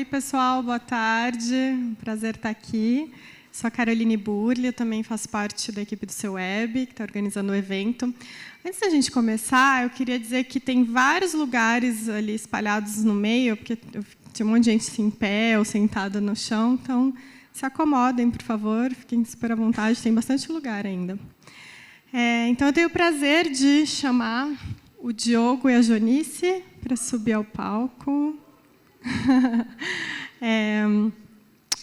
pessoal, boa tarde. Prazer estar aqui. Sou a Caroline Burli, eu também faço parte da equipe do Seu Web, que está organizando o evento. Antes da gente começar, eu queria dizer que tem vários lugares ali espalhados no meio, porque tinha um monte de gente em pé ou sentada no chão, então se acomodem, por favor, fiquem super à vontade, tem bastante lugar ainda. Então, eu tenho o prazer de chamar o Diogo e a Jonice para subir ao palco.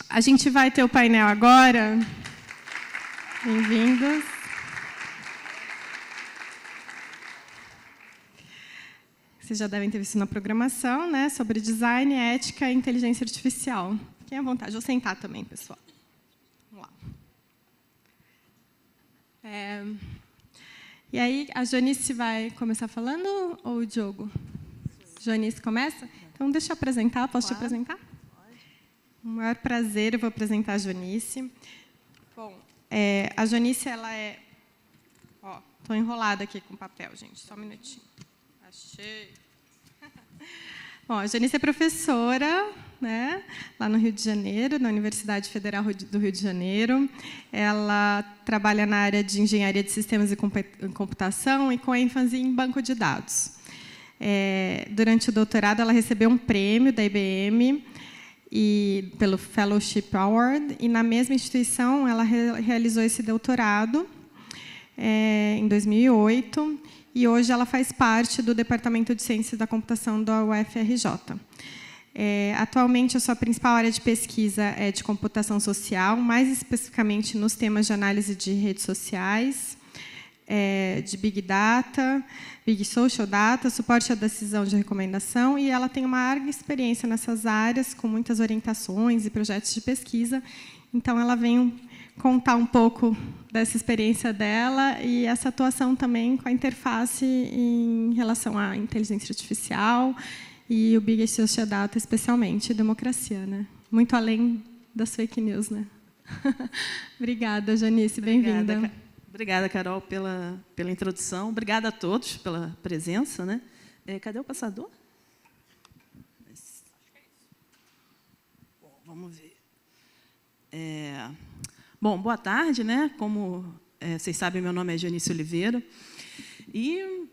A gente vai ter o painel agora. Bem-vindos. Vocês já devem ter visto na programação, né, sobre design, ética e inteligência artificial. Fiquem à vontade. Vou sentar também, pessoal. Vamos lá. E aí, a Jonice vai começar falando ou o Diogo? Jonice começa? Então, deixa eu apresentar. Posso te apresentar? Com o maior prazer, eu vou apresentar a Jonice. Bom, a Jonice, ela é... Estou enrolada aqui com papel, gente. Só um minutinho. Achei. Bom, a Jonice é professora, né, lá no Rio de Janeiro, na Universidade Federal do Rio de Janeiro. Ela trabalha na área de engenharia de sistemas e computação e com ênfase em banco de dados. Durante o doutorado, ela recebeu um prêmio da IBM pelo Fellowship Award, e na mesma instituição ela realizou esse doutorado em 2008, e hoje ela faz parte do Departamento de Ciências da Computação da UFRJ. Atualmente, a sua principal área de pesquisa é de computação social, mais especificamente nos temas de análise de redes sociais, de Big Data, Big Social Data, suporte à decisão de recomendação, e ela tem uma larga experiência nessas áreas, com muitas orientações e projetos de pesquisa. Então, ela vem contar um pouco dessa experiência dela e essa atuação também com a interface em relação à inteligência artificial e o Big Social Data, especialmente, e democracia, né? Muito além das fake news, né? Obrigada, Jonice, bem-vinda. Obrigada, Carol, pela introdução. Obrigada a todos pela presença, né? Cadê o passador? Bom, vamos ver. Bom, boa tarde, né? Como vocês sabem, meu nome é Jonice Oliveira. E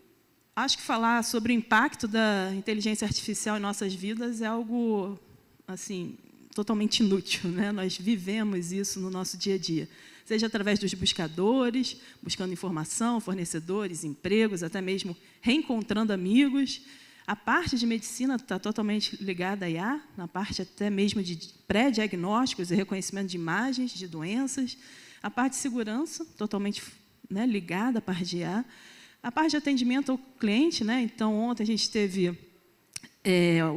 acho que falar sobre o impacto da inteligência artificial em nossas vidas é algo assim, totalmente inútil, né? Nós vivemos isso no nosso dia a dia. Seja através dos buscadores, buscando informação, fornecedores, empregos, até mesmo reencontrando amigos. A parte de medicina está totalmente ligada à IA, na parte até mesmo de pré-diagnósticos e reconhecimento de imagens de doenças. A parte de segurança, totalmente, né, ligada à parte de IA. A parte de atendimento ao cliente, né? Então, ontem a gente teve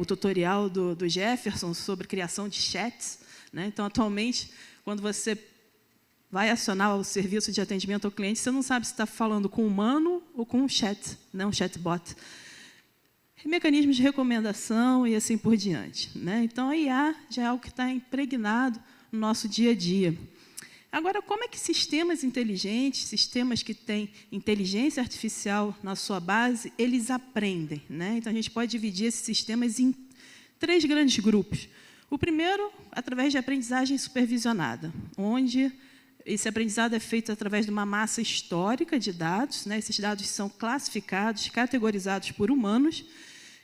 o tutorial do Jefferson sobre criação de chats, né? Então, atualmente, quando você vai acionar o serviço de atendimento ao cliente, você não sabe se está falando com um humano ou com um chat, né, um chatbot. Mecanismos de recomendação e assim por diante, né? Então, a IA já é algo que está impregnado no nosso dia a dia. Agora, como é que sistemas inteligentes, sistemas que têm inteligência artificial na sua base, eles aprendem, né? Então, a gente pode dividir esses sistemas em 3 grandes grupos. O primeiro, através de aprendizagem supervisionada, onde esse aprendizado é feito através de uma massa histórica de dados, né? Esses dados são classificados, categorizados por humanos,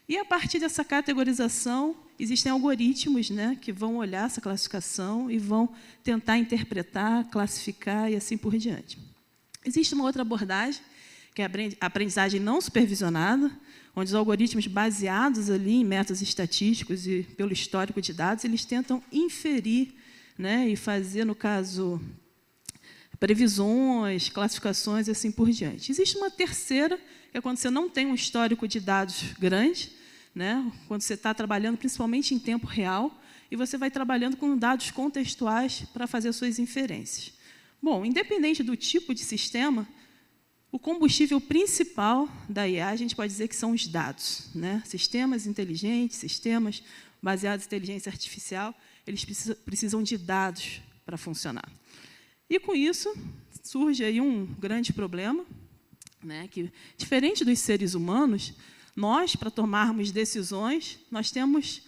e, a partir dessa categorização, existem algoritmos, né, que vão olhar essa classificação e vão tentar interpretar, classificar e assim por diante. Existe uma outra abordagem, que é a aprendizagem não supervisionada, onde os algoritmos baseados ali em métodos estatísticos e pelo histórico de dados, eles tentam inferir, né, e fazer, no caso, previsões, classificações e assim por diante. Existe uma terceira, que é quando você não tem um histórico de dados grande, né? Quando você está trabalhando principalmente em tempo real, e você vai trabalhando com dados contextuais para fazer as suas inferências. Bom, independente do tipo de sistema, o combustível principal da IA, a gente pode dizer que são os dados, né? Sistemas inteligentes, sistemas baseados em inteligência artificial, eles precisam de dados para funcionar. E, com isso, surge aí um grande problema, né, que, diferente dos seres humanos, nós, para tomarmos decisões, nós temos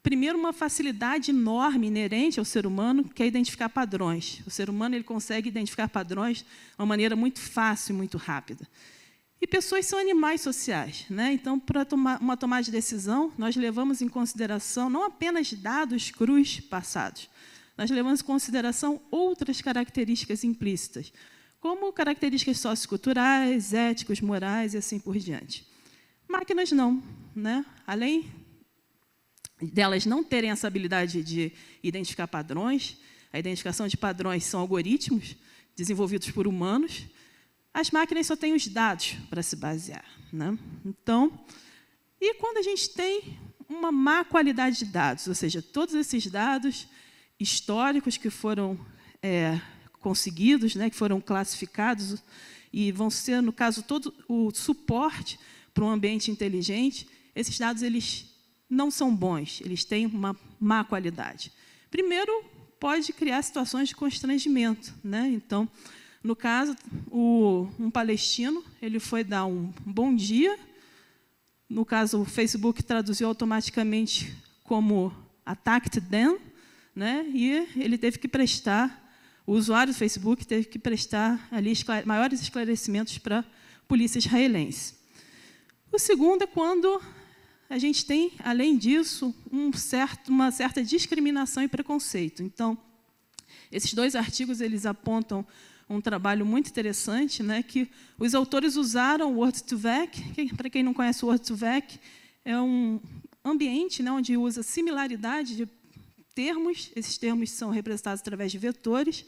primeiro, uma facilidade enorme, inerente ao ser humano, que é identificar padrões. O ser humano ele consegue identificar padrões de uma maneira muito fácil e muito rápida. E pessoas são animais sociais, né? Então, para uma tomada de decisão, nós levamos em consideração não apenas dados crus passados, nós levamos em consideração outras características implícitas, como características socioculturais, éticos, morais e assim por diante. Máquinas não, né? Além delas não terem essa habilidade de identificar padrões, a identificação de padrões são algoritmos desenvolvidos por humanos, as máquinas só têm os dados para se basear, né? Então, e quando a gente tem uma má qualidade de dados, ou seja, todos esses dados históricos que foram conseguidos, né, que foram classificados e vão ser, no caso, todo o suporte para um ambiente inteligente, esses dados eles não são bons, eles têm uma má qualidade. Primeiro, pode criar situações de constrangimento, né? Então, no caso, um palestino ele foi dar um bom dia. No caso, o Facebook traduziu automaticamente como attacked them, né? E ele teve que prestar, o usuário do Facebook teve que prestar ali maiores esclarecimentos para a polícia israelense. O segundo é quando a gente tem, além disso, uma certa discriminação e preconceito. Então, esses dois artigos eles apontam um trabalho muito interessante, né, que os autores usaram o Word2Vec. Para quem não conhece o Word2Vec, é um ambiente, né, onde usa similaridade de termos. Esses termos são representados através de vetores,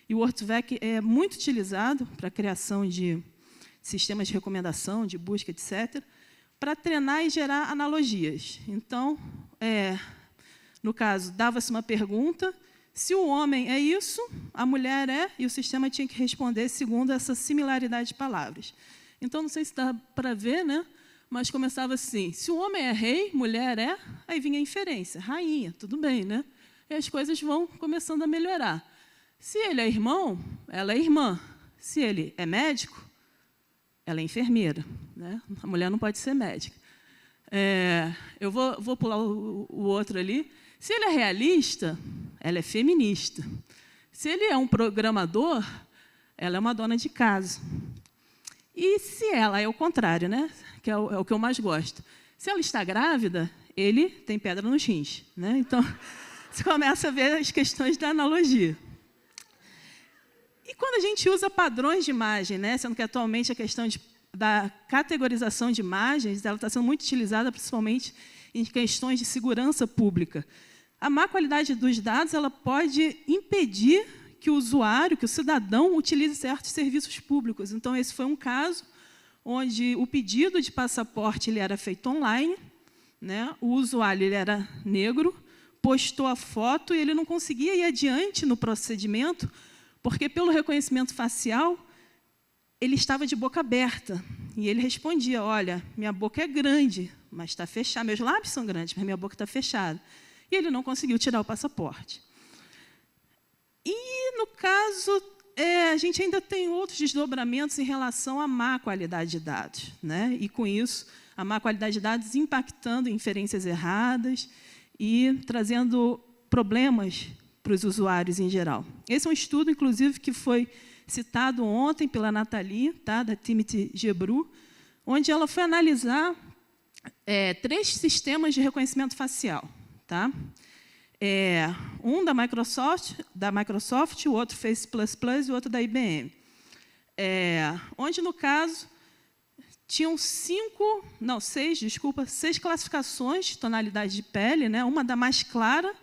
e o Word2Vec é muito utilizado para a criação de sistemas de recomendação, de busca, etc., para treinar e gerar analogias. Então, no caso, dava-se uma pergunta, se o homem é isso, a mulher é, e o sistema tinha que responder segundo essa similaridade de palavras. Então, não sei se dá para ver, né? Mas começava assim, se o homem é rei, mulher é, aí vinha a inferência, rainha, tudo bem, né? E as coisas vão começando a melhorar. Se ele é irmão, ela é irmã. Se ele é médico, ela é enfermeira, né? A mulher não pode ser médica. Eu vou pular o outro ali. Se ele é realista, ela é feminista. Se ele é um programador, ela é uma dona de casa. E se ela é o contrário, né? Que é o que eu mais gosto. Se ela está grávida, ele tem pedra nos rins, né? Então, você começa a ver as questões da analogia. E quando a gente usa padrões de imagem, né? Sendo que atualmente a questão da categorização de imagens ela está sendo muito utilizada, principalmente em questões de segurança pública. A má qualidade dos dados ela pode impedir que o usuário, que o cidadão, utilize certos serviços públicos. Então, esse foi um caso onde o pedido de passaporte ele era feito online, né? O usuário ele era negro, postou a foto e ele não conseguia ir adiante no procedimento, porque, pelo reconhecimento facial, ele estava de boca aberta. E ele respondia, olha, minha boca é grande, mas está fechada. Meus lábios são grandes, mas minha boca está fechada. E ele não conseguiu tirar o passaporte. E, no caso, a gente ainda tem outros desdobramentos em relação à má qualidade de dados, né? E, com isso, a má qualidade de dados impactando inferências erradas e trazendo problemas para os usuários em geral. Esse é um estudo, inclusive, que foi citado ontem pela Nathalie, tá, da Timothy Gebru, onde ela foi analisar 3 sistemas de reconhecimento facial. Tá? Um da Microsoft, o outro Face++ e o outro da IBM. Onde, no caso, tinham 6 classificações de tonalidade de pele, né? Uma da mais clara,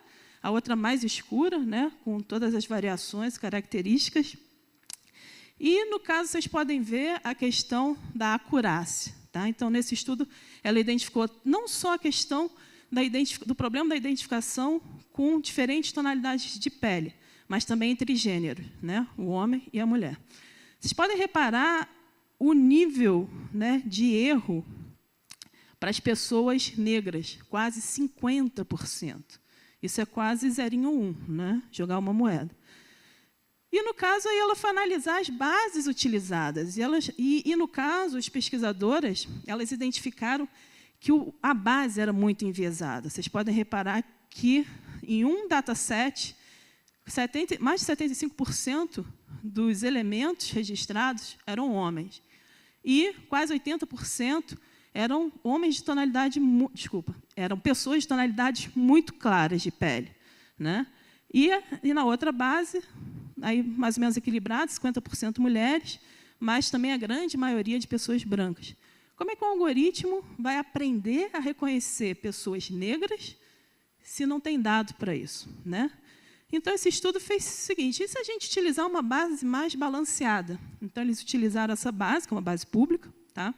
a outra mais escura, né? Com todas as variações, características. E, no caso, vocês podem ver a questão da acurácia. Tá? Então, nesse estudo, ela identificou não só a questão do problema da identificação com diferentes tonalidades de pele, mas também entre gêneros, né? O homem e a mulher. Vocês podem reparar o nível, né, de erro para as pessoas negras, quase 50%. Isso é quase 0,1, né? Jogar uma moeda. E, no caso, aí ela foi analisar as bases utilizadas. E no caso, as pesquisadoras elas identificaram que a base era muito enviesada. Vocês podem reparar que, em um dataset, mais de 75% dos elementos registrados eram homens. E quase 80% eram homens de tonalidade... eram pessoas de tonalidades muito claras de pele, né? E na outra base, aí mais ou menos equilibrado, 50% mulheres, mas também a grande maioria de pessoas brancas. Como é que o algoritmo vai aprender a reconhecer pessoas negras se não tem dado para isso, né? Então, esse estudo fez o seguinte: e se a gente utilizar uma base mais balanceada? Então, eles utilizaram essa base, que é uma base pública, tá?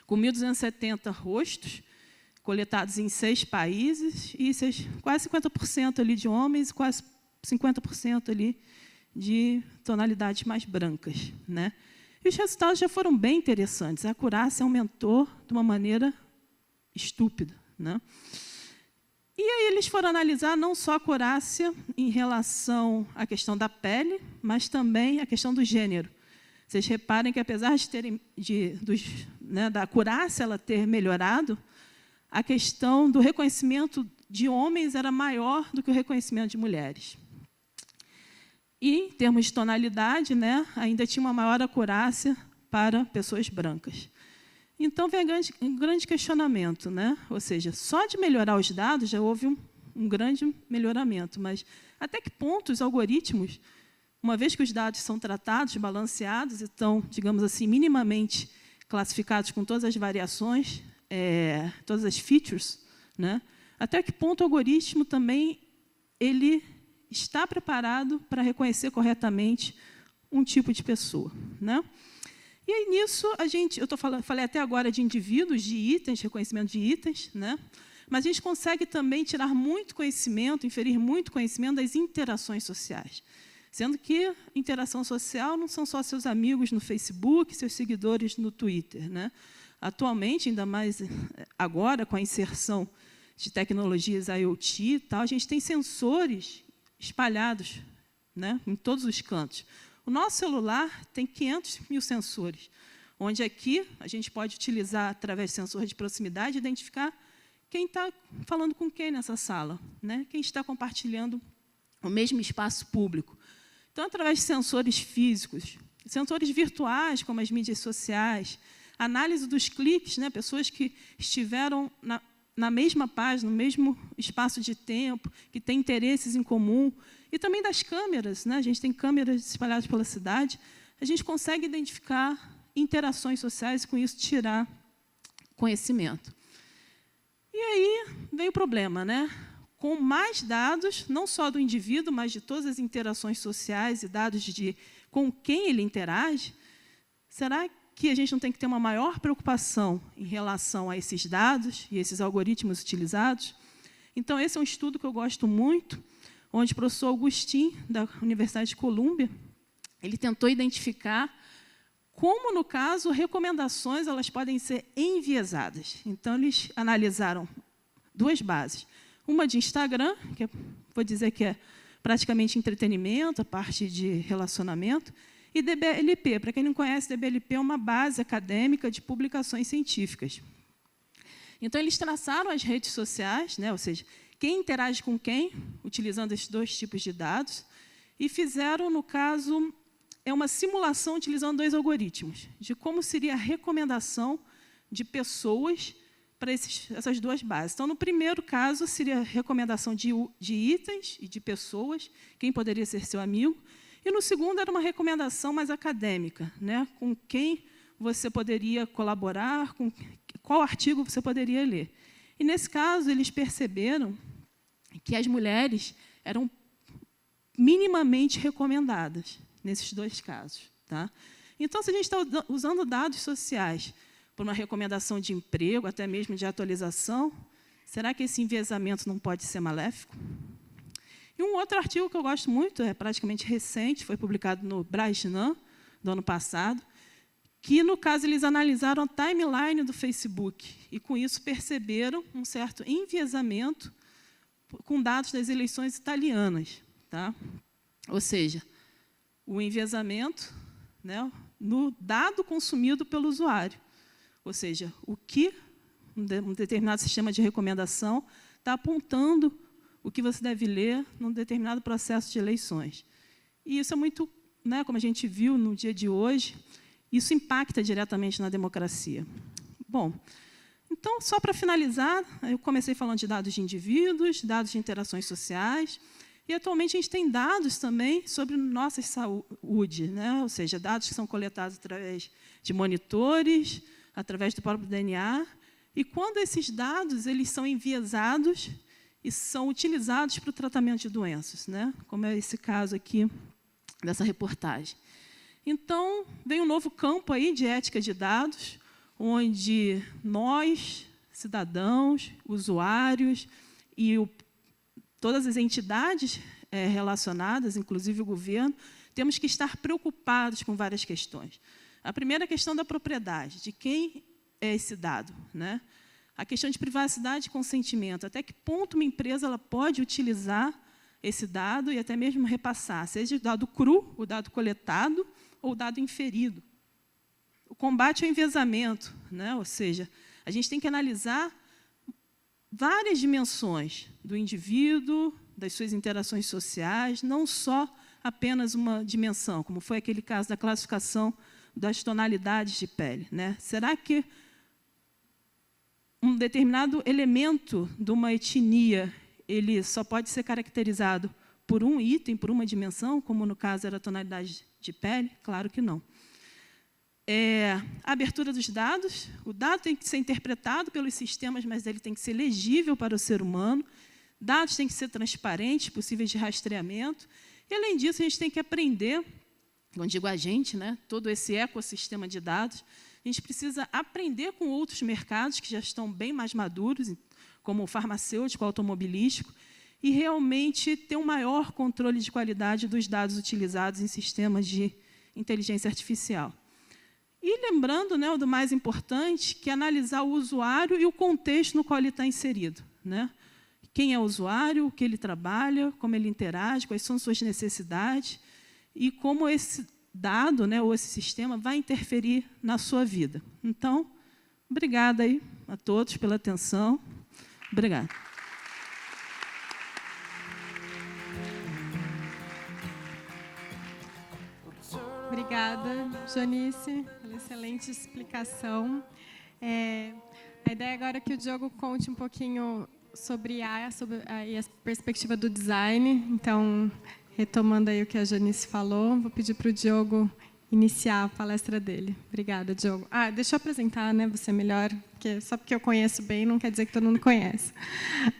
Com 1.270 rostos, coletados em 6 países, e quase 50% ali de homens e quase 50% ali de tonalidades mais brancas, né? E os resultados já foram bem interessantes. A acurácia aumentou de uma maneira estúpida, né? E aí eles foram analisar não só a acurácia em relação à questão da pele, mas também a questão do gênero. Vocês reparem que, apesar da acurácia ela ter melhorado, a questão do reconhecimento de homens era maior do que o reconhecimento de mulheres. E, em termos de tonalidade, né, ainda tinha uma maior acurácia para pessoas brancas. Então, vem um grande questionamento, né? Ou seja, só de melhorar os dados já houve um grande melhoramento, mas até que ponto os algoritmos, uma vez que os dados são tratados, balanceados e estão, digamos assim, minimamente classificados com todas as variações, todas as features, né? Até que ponto o algoritmo também ele está preparado para reconhecer corretamente um tipo de pessoa, né? E aí, nisso, falei até agora de indivíduos, de itens, reconhecimento de itens, né? Mas a gente consegue também tirar muito conhecimento, inferir muito conhecimento das interações sociais. Sendo que interação social não são só seus amigos no Facebook, seus seguidores no Twitter, né? Atualmente, ainda mais agora, com a inserção de tecnologias IoT e tal, a gente tem sensores espalhados, né, em todos os cantos. O nosso celular tem 500 mil sensores, onde aqui a gente pode utilizar, através de sensor de proximidade, identificar quem está falando com quem nessa sala, né? Quem está compartilhando o mesmo espaço público. Então, através de sensores físicos, sensores virtuais, como as mídias sociais, análise dos cliques, né? Pessoas que estiveram na mesma página, no mesmo espaço de tempo, que têm interesses em comum, e também das câmeras, né? A gente tem câmeras espalhadas pela cidade, a gente consegue identificar interações sociais e, com isso, tirar conhecimento. E aí vem o problema, né? Com mais dados, não só do indivíduo, mas de todas as interações sociais e dados com quem ele interage, será que a gente não tem que ter uma maior preocupação em relação a esses dados e esses algoritmos utilizados? Então, esse é um estudo que eu gosto muito, onde o professor Augustin, da Universidade de Colômbia, ele tentou identificar como, no caso, recomendações elas podem ser enviesadas. Então, eles analisaram 2 bases. Uma de Instagram, que vou dizer que é praticamente entretenimento, a parte de relacionamento, e DBLP. Para quem não conhece, DBLP é uma base acadêmica de publicações científicas. Então, eles traçaram as redes sociais, né, ou seja, quem interage com quem, utilizando esses 2 tipos de dados, e fizeram, no caso, uma simulação utilizando 2 algoritmos, de como seria a recomendação de pessoas para essas 2 bases. Então, no primeiro caso, seria a recomendação de itens e de pessoas, quem poderia ser seu amigo, e no segundo era uma recomendação mais acadêmica, né, com quem você poderia colaborar, com qual artigo você poderia ler. E, nesse caso, eles perceberam que as mulheres eram minimamente recomendadas nesses 2 casos, tá? Então, se a gente está usando dados sociais para uma recomendação de emprego, até mesmo de atualização, será que esse enviesamento não pode ser maléfico? E um outro artigo que eu gosto muito, é praticamente recente, foi publicado no Brasnan, do ano passado, que, no caso, eles analisaram a timeline do Facebook e, com isso, perceberam um certo enviesamento com dados das eleições italianas, tá? Ou seja, o enviesamento, né, no dado consumido pelo usuário. Ou seja, o que um determinado sistema de recomendação está apontando o que você deve ler num determinado processo de eleições. E isso é muito, né, como a gente viu no dia de hoje, isso impacta diretamente na democracia. Bom, então, só para finalizar, eu comecei falando de dados de indivíduos, dados de interações sociais, e atualmente a gente tem dados também sobre nossa saúde, né? Ou seja, dados que são coletados através de monitores, através do próprio DNA, e quando esses dados eles são enviesados e são utilizados para o tratamento de doenças, né? Como é esse caso aqui dessa reportagem. Então, vem um novo campo aí de ética de dados, onde nós, cidadãos, usuários e todas as entidades relacionadas, inclusive o governo, temos que estar preocupados com várias questões. A primeira questão da propriedade, de quem é esse dado, né? A questão de privacidade e consentimento, até que ponto uma empresa ela pode utilizar esse dado e até mesmo repassar, seja o dado cru, o dado coletado ou o dado inferido. O combate ao enviesamento, né? Ou seja, a gente tem que analisar várias dimensões do indivíduo, das suas interações sociais, não só apenas uma dimensão, como foi aquele caso da classificação das tonalidades de pele, né? Será que um determinado elemento de uma etnia ele só pode ser caracterizado por um item, por uma dimensão, como no caso era a tonalidade de pele? Claro que não. A abertura dos dados, o dado tem que ser interpretado pelos sistemas, mas ele tem que ser legível para o ser humano, dados têm que ser transparentes, possíveis de rastreamento, e, além disso, a gente tem que aprender, quando digo a gente, né, todo esse ecossistema de dados, a gente precisa aprender com outros mercados que já estão bem mais maduros, como o farmacêutico, o automobilístico, e realmente ter um maior controle de qualidade dos dados utilizados em sistemas de inteligência artificial. E lembrando, né, o do mais importante, que é analisar o usuário e o contexto no qual ele está inserido, né? Quem é o usuário, o que ele trabalha, como ele interage, quais são suas necessidades e como esse dado, né, ou esse sistema vai interferir na sua vida. Então, obrigada aí a todos pela atenção. Obrigada. Obrigada, Janice, pela excelente explicação. A ideia agora é que o Diogo conte um pouquinho sobre a perspectiva do design. Então, retomando aí o que a Janice falou, vou pedir para o Diogo iniciar a palestra dele. Obrigada, Diogo. Deixa eu apresentar, né, você melhor, porque só porque eu conheço bem não quer dizer que todo mundo conhece.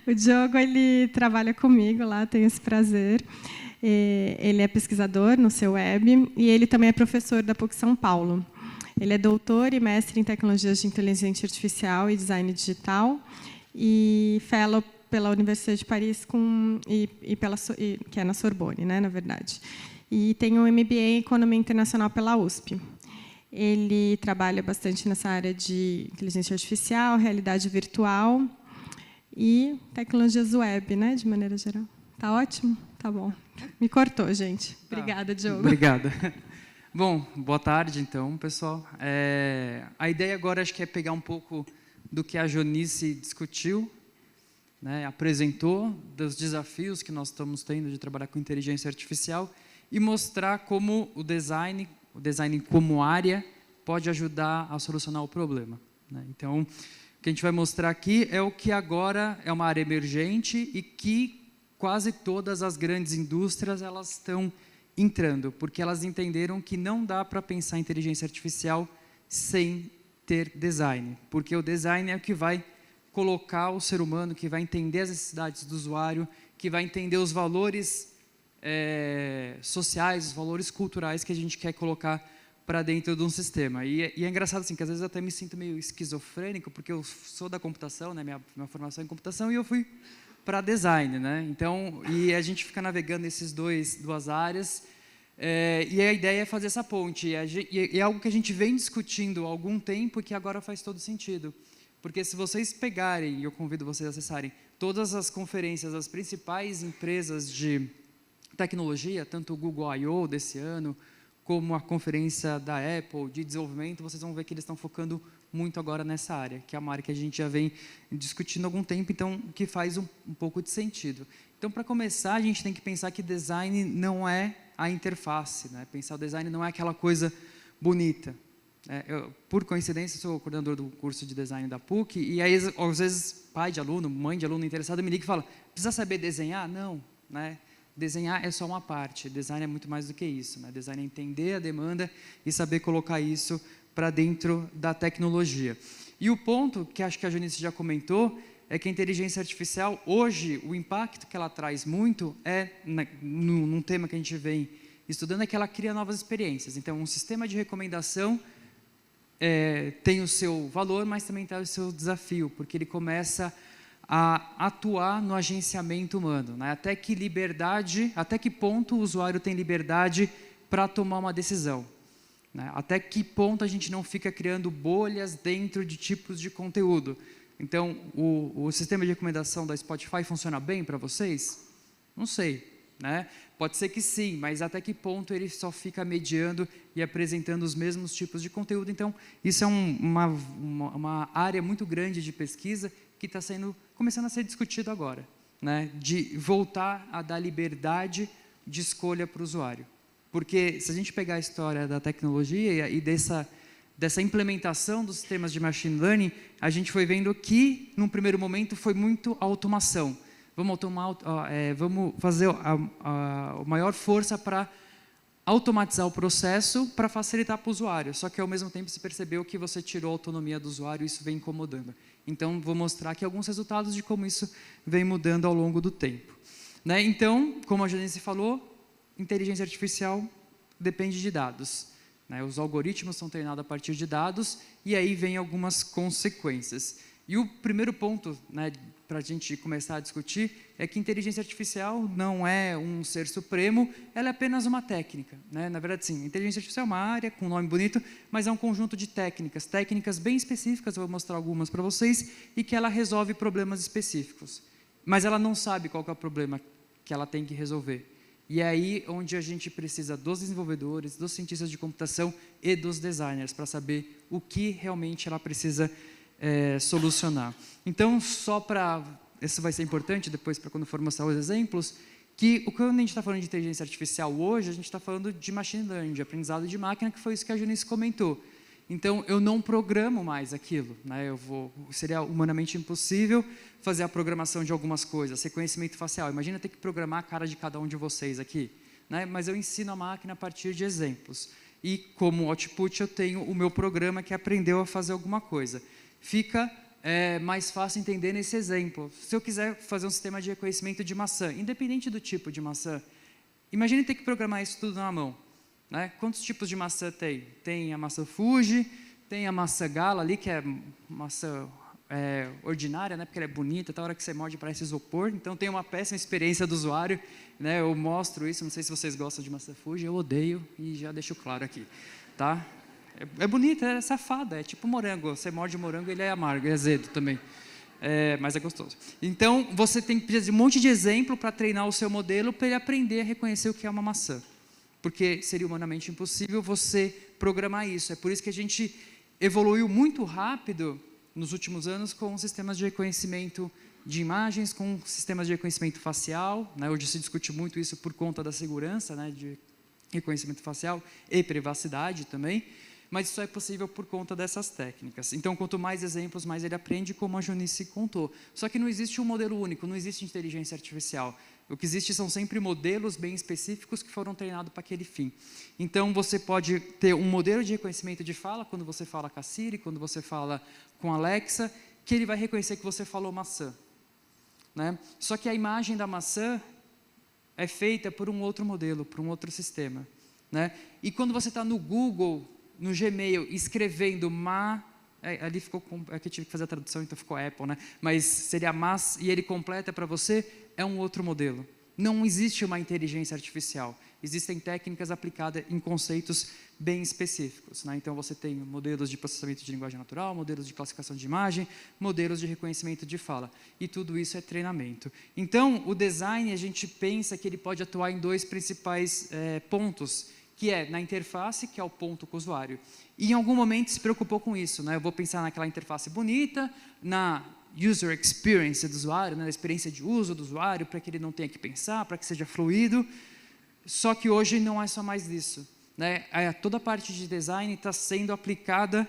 O Diogo ele trabalha comigo lá, tenho esse prazer. Ele é pesquisador no seu web e ele também é professor da PUC São Paulo. Ele é doutor e mestre em tecnologias de inteligência artificial e design digital e fellow pela Universidade de Paris que é na Sorbonne, né, na verdade. E tem um MBA em Economia Internacional pela USP. Ele trabalha bastante nessa área de inteligência artificial, realidade virtual e tecnologias web, né, de maneira geral. Tá ótimo? Tá bom. Me cortou, gente. Obrigada, Diogo. Obrigada. Bom, boa tarde, então, pessoal. A ideia agora acho que é pegar um pouco do que a Janice discutiu, né, apresentou, dos desafios que nós estamos tendo de trabalhar com inteligência artificial e mostrar como o design como área, pode ajudar a solucionar o problema, né? Então, o que a gente vai mostrar aqui é o que agora é uma área emergente e que quase todas as grandes indústrias elas estão entrando, porque elas entenderam que não dá para pensar em inteligência artificial sem ter design, porque o design é o que vai colocar o ser humano, que vai entender as necessidades do usuário, que vai entender os valores sociais, os valores culturais que a gente quer colocar para dentro de um sistema. E é engraçado assim, que às vezes eu até me sinto meio esquizofrênico, porque eu sou da computação, né, minha formação é em computação, e eu fui para design, né? Então, e a gente fica navegando nesses duas áreas, e a ideia é fazer essa ponte. E é algo que a gente vem discutindo há algum tempo e que agora faz todo sentido. Porque se vocês pegarem, e eu convido vocês a acessarem, todas as conferências das principais empresas de tecnologia, tanto o Google I.O. desse ano, como a conferência da Apple de desenvolvimento, vocês vão ver que eles estão focando muito agora nessa área, que é uma área que a gente já vem discutindo há algum tempo, então, que faz um pouco de sentido. Então, para começar, a gente tem que pensar que design não é a interface, né? Pensar o design não é aquela coisa bonita. Eu, por coincidência, sou coordenador do curso de design da PUC, e aí, às vezes, pai de aluno, mãe de aluno interessado me liga e fala, precisa saber desenhar? Não, né? Desenhar é só uma parte, design é muito mais do que isso, né? Design é entender a demanda e saber colocar isso para dentro da tecnologia. E o ponto, que acho que a Janice já comentou, é que a inteligência artificial, hoje, o impacto que ela traz muito é, num tema que a gente vem estudando, é que ela cria novas experiências. Então, um sistema de recomendação tem o seu valor, mas também tem o seu desafio, porque ele começa a atuar no agenciamento humano, né? Até que ponto o usuário tem liberdade para tomar uma decisão, né? Até que ponto a gente não fica criando bolhas dentro de tipos de conteúdo. Então, o sistema de recomendação da Spotify funciona bem para vocês? Não sei, né? Pode ser que sim, mas até que ponto ele só fica mediando e apresentando os mesmos tipos de conteúdo? Então, isso é uma área muito grande de pesquisa que está começando a ser discutido agora, né? De voltar a dar liberdade de escolha para o usuário. Porque, se a gente pegar a história da tecnologia e dessa implementação dos sistemas de machine learning, a gente foi vendo que, num primeiro momento, foi muito automação. Vamos fazer a maior força para automatizar o processo para facilitar para o usuário. Só que, ao mesmo tempo, se percebeu que você tirou a autonomia do usuário e isso vem incomodando. Então, vou mostrar aqui alguns resultados de como isso vem mudando ao longo do tempo, né? Então, como a Janice falou, inteligência artificial depende de dados, né? Os algoritmos são treinados a partir de dados e aí vem algumas consequências. E o primeiro ponto, né, para a gente começar a discutir é que inteligência artificial não é um ser supremo, ela é apenas uma técnica, né? Na verdade, sim, inteligência artificial é uma área com um nome bonito, mas é um conjunto de técnicas bem específicas, eu vou mostrar algumas para vocês, e que ela resolve problemas específicos. Mas ela não sabe qual que é o problema que ela tem que resolver. E é aí onde a gente precisa dos desenvolvedores, dos cientistas de computação e dos designers, para saber o que realmente ela precisa solucionar. Então, isso vai ser importante depois para quando for mostrar os exemplos, que quando a gente está falando de inteligência artificial hoje, a gente está falando de machine learning, de aprendizado de máquina, que foi isso que a Janice comentou. Então, eu não programo mais aquilo, né? Seria humanamente impossível fazer a programação de algumas coisas, reconhecimento facial. Imagina ter que programar a cara de cada um de vocês aqui, né? Mas eu ensino a máquina a partir de exemplos. E, como output, eu tenho o meu programa que aprendeu a fazer alguma coisa. Fica mais fácil entender nesse exemplo. Se eu quiser fazer um sistema de reconhecimento de maçã, independente do tipo de maçã, imagine ter que programar isso tudo na mão, né? Quantos tipos de maçã tem? Tem a maçã Fuji, tem a maçã Gala ali, que é maçã ordinária, né? Porque ela é bonita, até a hora que você morde parece isopor, então tem uma péssima experiência do usuário, né? Eu mostro isso, não sei se vocês gostam de maçã Fuji, eu odeio e já deixo claro aqui, tá? É bonita, é safada, é tipo morango. Você morde o morango, ele é amargo, é azedo também. Mas é gostoso. Então, você tem que precisar de um monte de exemplo para treinar o seu modelo, para ele aprender a reconhecer o que é uma maçã. Porque seria humanamente impossível você programar isso. É por isso que a gente evoluiu muito rápido nos últimos anos com sistemas de reconhecimento de imagens, com sistemas de reconhecimento facial, né? Hoje se discute muito isso por conta da segurança, né? De reconhecimento facial e privacidade também. Mas isso é possível por conta dessas técnicas. Então, quanto mais exemplos, mais ele aprende, como a Janice contou. Só que não existe um modelo único, não existe inteligência artificial. O que existe são sempre modelos bem específicos que foram treinados para aquele fim. Então, você pode ter um modelo de reconhecimento de fala, quando você fala com a Siri, quando você fala com a Alexa, que ele vai reconhecer que você falou maçã, né? Só que a imagem da maçã é feita por um outro modelo, por um outro sistema, né? E quando você está no Google, no Gmail, escrevendo ali ficou, aqui eu tive que fazer a tradução, então ficou Apple, né? Mas seria mas, e ele completa para você, é um outro modelo. Não existe uma inteligência artificial. Existem técnicas aplicadas em conceitos bem específicos, né? Então, você tem modelos de processamento de linguagem natural, modelos de classificação de imagem, modelos de reconhecimento de fala. E tudo isso é treinamento. Então, o design, a gente pensa que ele pode atuar em dois principais pontos, que é na interface, que é o ponto com o usuário. E em algum momento se preocupou com isso, né? Eu vou pensar naquela interface bonita, user experience do usuário, né, a experiência de uso do usuário, para que ele não tenha que pensar, para que seja fluido. Só que hoje não é só mais isso, né? Toda a parte de design está sendo aplicada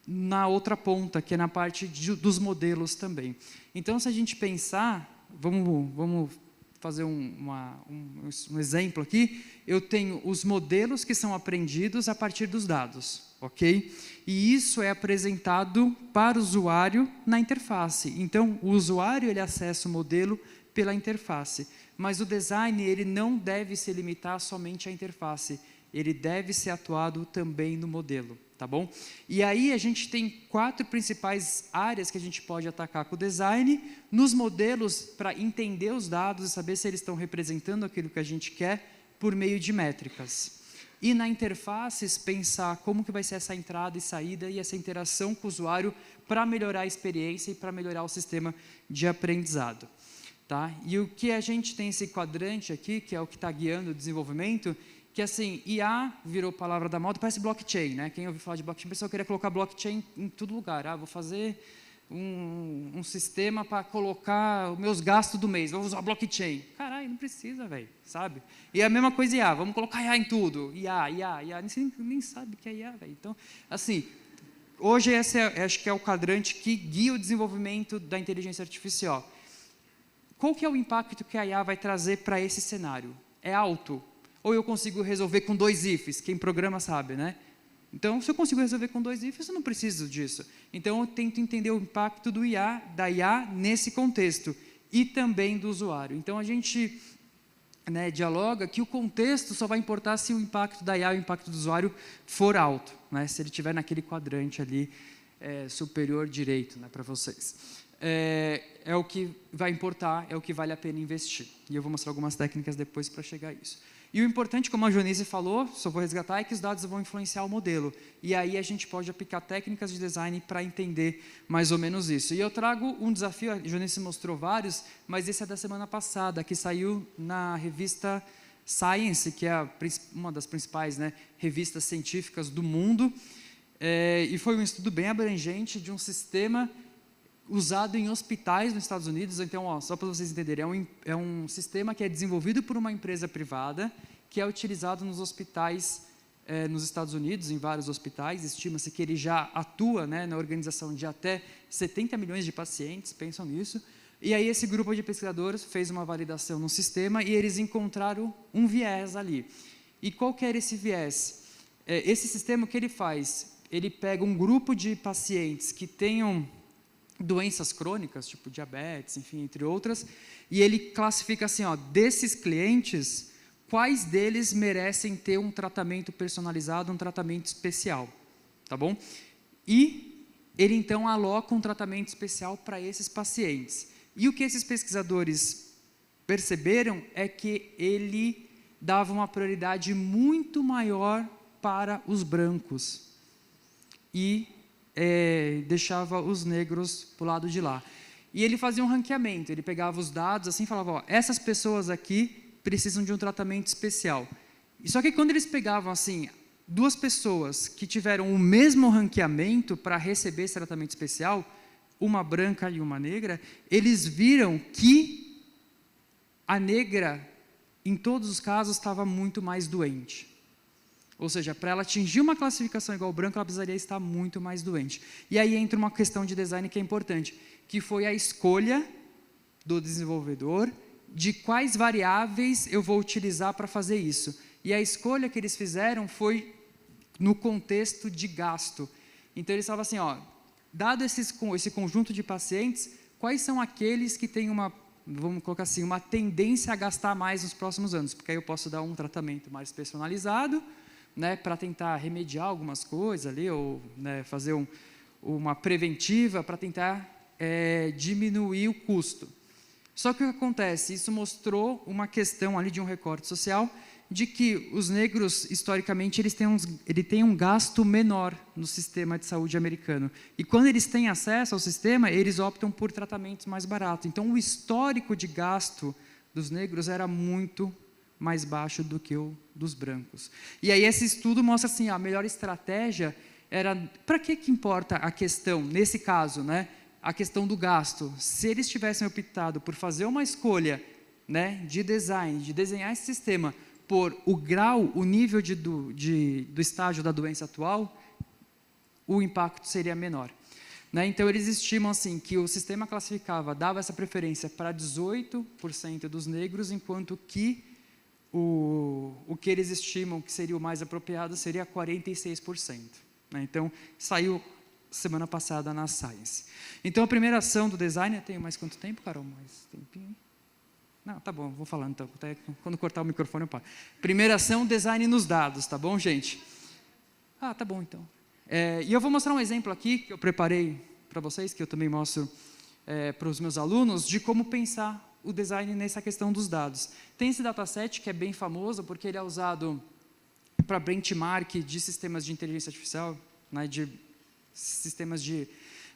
na outra ponta, que é na parte dos modelos também. Então, se a gente pensar, vamos fazer um exemplo aqui. Eu tenho os modelos que são aprendidos a partir dos dados, ok? E isso é apresentado para o usuário na interface. Então, o usuário ele acessa o modelo pela interface, mas o design ele não deve se limitar somente à interface, ele deve ser atuado também no modelo, tá bom? E aí a gente tem 4 principais áreas que a gente pode atacar com o design, nos modelos para entender os dados e saber se eles estão representando aquilo que a gente quer por meio de métricas. E na interfaces pensar como que vai ser essa entrada e saída e essa interação com o usuário para melhorar a experiência e para melhorar o sistema de aprendizado. Tá? E o que a gente tem esse quadrante aqui, que é o que está guiando o desenvolvimento, que assim, IA virou palavra da moda, parece blockchain, né? Quem ouviu falar de blockchain, o pessoal queria colocar blockchain em todo lugar. Vou fazer um sistema para colocar os meus gastos do mês, vou usar blockchain. Caralho, não precisa, velho, sabe? E a mesma coisa IA, vamos colocar IA em tudo. IA, nem sabe o que é IA, velho. Então, assim, hoje esse acho que é o quadrante que guia o desenvolvimento da inteligência artificial. Qual que é o impacto que a IA vai trazer para esse cenário? É alto? Ou eu consigo resolver com 2 ifs? Quem programa sabe, né? Então, se eu consigo resolver com 2 ifs, eu não preciso disso. Então, eu tento entender o impacto da IA nesse contexto e também do usuário. Então, a gente dialoga que o contexto só vai importar se o impacto da IA e o impacto do usuário for alto, né? Se ele estiver naquele quadrante ali superior direito, né, para vocês. É o que vai importar, é o que vale a pena investir. E eu vou mostrar algumas técnicas depois para chegar a isso. E o importante, como a Joanice falou, só vou resgatar, é que os dados vão influenciar o modelo. E aí a gente pode aplicar técnicas de design para entender mais ou menos isso. E eu trago um desafio, a Joanice mostrou vários, mas esse é da semana passada, que saiu na revista Science, que é uma das principais revistas científicas do mundo. E foi um estudo bem abrangente de um sistema usado em hospitais nos Estados Unidos. Então, só para vocês entenderem, é um sistema que é desenvolvido por uma empresa privada, que é utilizado nos hospitais nos Estados Unidos, em vários hospitais. Estima-se que ele já atua na organização de até 70 milhões de pacientes, pensam nisso. E aí esse grupo de pesquisadores fez uma validação no sistema e eles encontraram um viés ali. E qual que era esse viés? Esse sistema, o que ele faz? Ele pega um grupo de pacientes que tenham doenças crônicas, tipo diabetes, enfim, entre outras, e ele classifica assim, desses clientes, quais deles merecem ter um tratamento personalizado, um tratamento especial, tá bom? E ele, então, aloca um tratamento especial para esses pacientes. E o que esses pesquisadores perceberam é que ele dava uma prioridade muito maior para os brancos e deixava os negros para o lado de lá. E ele fazia um ranqueamento, ele pegava os dados assim e falava, essas pessoas aqui precisam de um tratamento especial. E só que quando eles pegavam assim, 2 pessoas que tiveram o mesmo ranqueamento para receber esse tratamento especial, uma branca e uma negra, eles viram que a negra, em todos os casos, estava muito mais doente. Ou seja, para ela atingir uma classificação igual ao branco, ela precisaria estar muito mais doente. E aí entra uma questão de design que é importante, que foi a escolha do desenvolvedor de quais variáveis eu vou utilizar para fazer isso. E a escolha que eles fizeram foi no contexto de gasto. Então, eles falavam assim, dado esse conjunto de pacientes, quais são aqueles que têm vamos colocar assim, uma tendência a gastar mais nos próximos anos? Porque aí eu posso dar um tratamento mais personalizado, para tentar remediar algumas coisas ali, ou fazer uma preventiva para tentar diminuir o custo. Só que o que acontece? Isso mostrou uma questão ali de um recorte social, de que os negros, historicamente, eles têm um gasto menor no sistema de saúde americano. E quando eles têm acesso ao sistema, eles optam por tratamentos mais baratos. Então, o histórico de gasto dos negros era muito mais baixo do que o dos brancos. E aí esse estudo mostra assim, a melhor estratégia era, para que importa a questão, nesse caso, a questão do gasto. Se eles tivessem optado por fazer uma escolha, né, de design, de desenhar esse sistema por o grau, o nível do estágio da doença atual, o impacto seria menor. Né? Então, eles estimam assim, que o sistema classificava, dava essa preferência para 18% dos negros, enquanto que o que eles estimam que seria o mais apropriado seria 46%. Né? Então, saiu semana passada na Science. Então, a primeira ação do design, eu tenho mais quanto tempo, Carol? Mais tempinho? Não, tá bom, vou falando então, até quando cortar o microfone eu paro. Primeira ação, design nos dados, tá bom, gente? Ah, tá bom então. E eu vou mostrar um exemplo aqui, que eu preparei para vocês, que eu também mostro para os meus alunos, de como pensar o design nessa questão dos dados. Tem esse dataset que é bem famoso, porque ele é usado para benchmark de sistemas de inteligência artificial, né, de sistemas de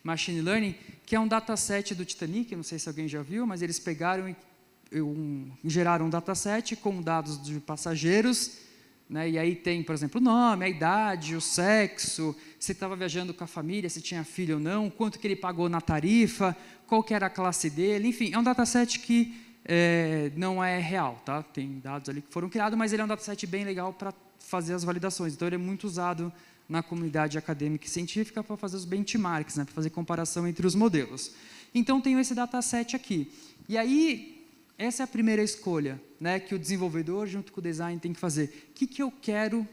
machine learning, que é um dataset do Titanic, não sei se alguém já viu, mas eles pegaram e geraram um dataset com dados de passageiros, né, e aí tem, por exemplo, o nome, a idade, o sexo, se estava viajando com a família, se tinha filho ou não, quanto que ele pagou na tarifa, qual que era a classe dele, enfim, é um dataset que não é real, tá? Tem dados ali que foram criados, mas ele é um dataset bem legal para fazer as validações, então ele é muito usado na comunidade acadêmica e científica para fazer os benchmarks, né, para fazer comparação entre os modelos. Então, tenho esse dataset aqui. E aí, essa é a primeira escolha, né, que o desenvolvedor, junto com o design, tem que fazer. O que eu quero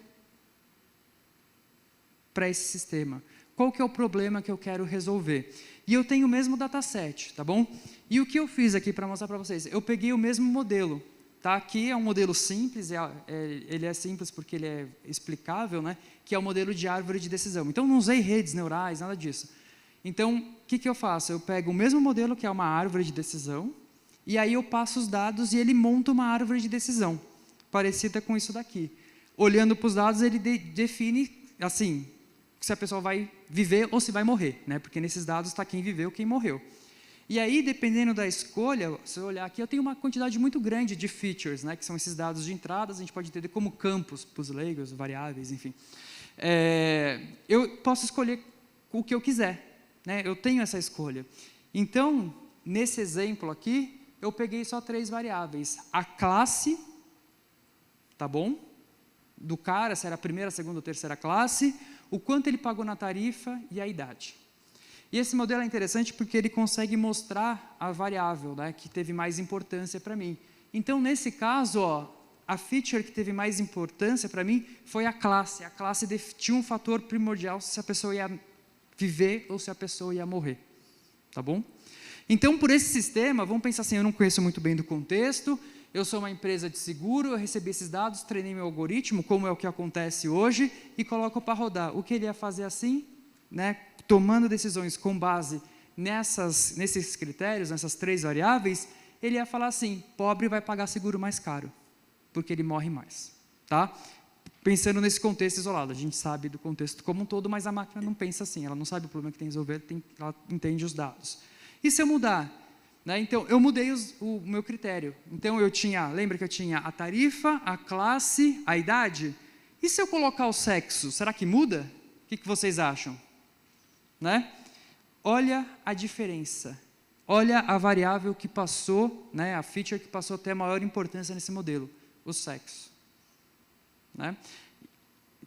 para esse sistema? Qual que é o problema que eu quero resolver? E eu tenho o mesmo dataset, tá bom? E o que eu fiz aqui para mostrar para vocês? Eu peguei o mesmo modelo. Tá? Aqui é um modelo simples, ele é simples porque ele é explicável, né? Que é o modelo de árvore de decisão. Então, não usei redes neurais, nada disso. Então, o que eu faço? Eu pego o mesmo modelo, que é uma árvore de decisão, e aí eu passo os dados e ele monta uma árvore de decisão, parecida com isso daqui. Olhando para os dados, ele define, assim, se a pessoa vai viver ou se vai morrer, né? Porque nesses dados está quem viveu, quem morreu. E aí, dependendo da escolha, se eu olhar aqui, eu tenho uma quantidade muito grande de features, né, que são esses dados de entradas, a gente pode entender como campos, para os leigos, variáveis, enfim. Eu posso escolher o que eu quiser, né, eu tenho essa escolha. Então, nesse exemplo aqui, eu peguei só 3 variáveis. A classe, tá bom? Do cara, se era a primeira, segunda ou terceira classe, o quanto ele pagou na tarifa e a idade. E esse modelo é interessante porque ele consegue mostrar a variável, né, que teve mais importância para mim. Então, nesse caso, ó, a feature que teve mais importância para mim foi a classe. A classe tinha um fator primordial se a pessoa ia viver ou se a pessoa ia morrer. Tá bom? Então, por esse sistema, vamos pensar assim, eu não conheço muito bem do contexto, eu sou uma empresa de seguro, eu recebi esses dados, treinei meu algoritmo, como é o que acontece hoje, e coloco para rodar. O que ele ia fazer assim, né, tomando decisões com base nesses critérios, nessas 3 variáveis, ele ia falar assim, pobre vai pagar seguro mais caro, porque ele morre mais. Tá? Pensando nesse contexto isolado, a gente sabe do contexto como um todo, mas a máquina não pensa assim, ela não sabe o problema que tem que resolver, ela entende os dados. E se eu mudar? Né, então, eu mudei o meu critério. Então, lembra que eu tinha a tarifa, a classe, a idade? E se eu colocar o sexo, será que muda? O que vocês acham? Né? Olha a diferença. Olha a variável que passou, né, a feature que passou a ter a maior importância nesse modelo, o sexo. Né?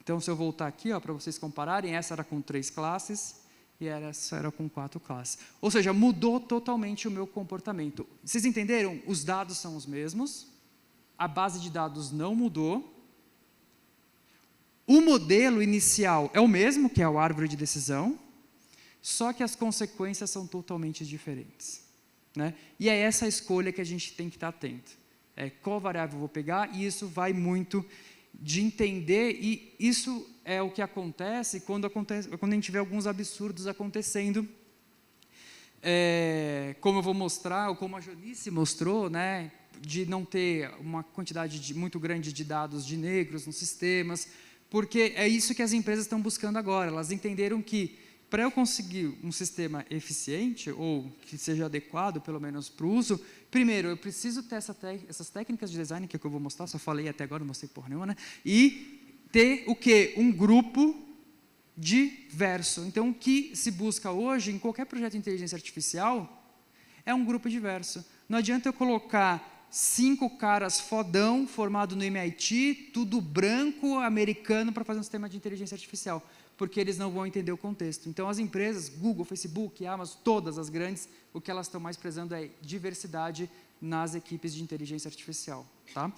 Então, se eu voltar aqui para vocês compararem, essa era com 3 classes e essa era com 4 classes. Ou seja, mudou totalmente o meu comportamento. Vocês entenderam? Os dados são os mesmos, a base de dados não mudou, o modelo inicial é o mesmo, que é a árvore de decisão, só que as consequências são totalmente diferentes. Né? E é essa a escolha que a gente tem que estar atento. Qual variável eu vou pegar, e isso vai muito de entender, e isso é o que acontece quando a gente vê alguns absurdos acontecendo, como eu vou mostrar, ou como a Jonice mostrou, né, de não ter uma quantidade muito grande de dados de negros nos sistemas, porque é isso que as empresas estão buscando agora. Elas entenderam que, para eu conseguir um sistema eficiente, ou que seja adequado, pelo menos, para o uso, primeiro, eu preciso ter essas técnicas de design, que é o que eu vou mostrar, só falei até agora, não mostrei porra nenhuma, né? E ter o quê? Um grupo diverso. Então, o que se busca hoje em qualquer projeto de inteligência artificial é um grupo diverso. Não adianta eu colocar 5 caras fodão, formado no MIT, tudo branco, americano, para fazer um sistema de inteligência artificial, porque eles não vão entender o contexto. Então, as empresas, Google, Facebook, Amazon, todas as grandes, o que elas estão mais prezando é diversidade nas equipes de inteligência artificial. Tá?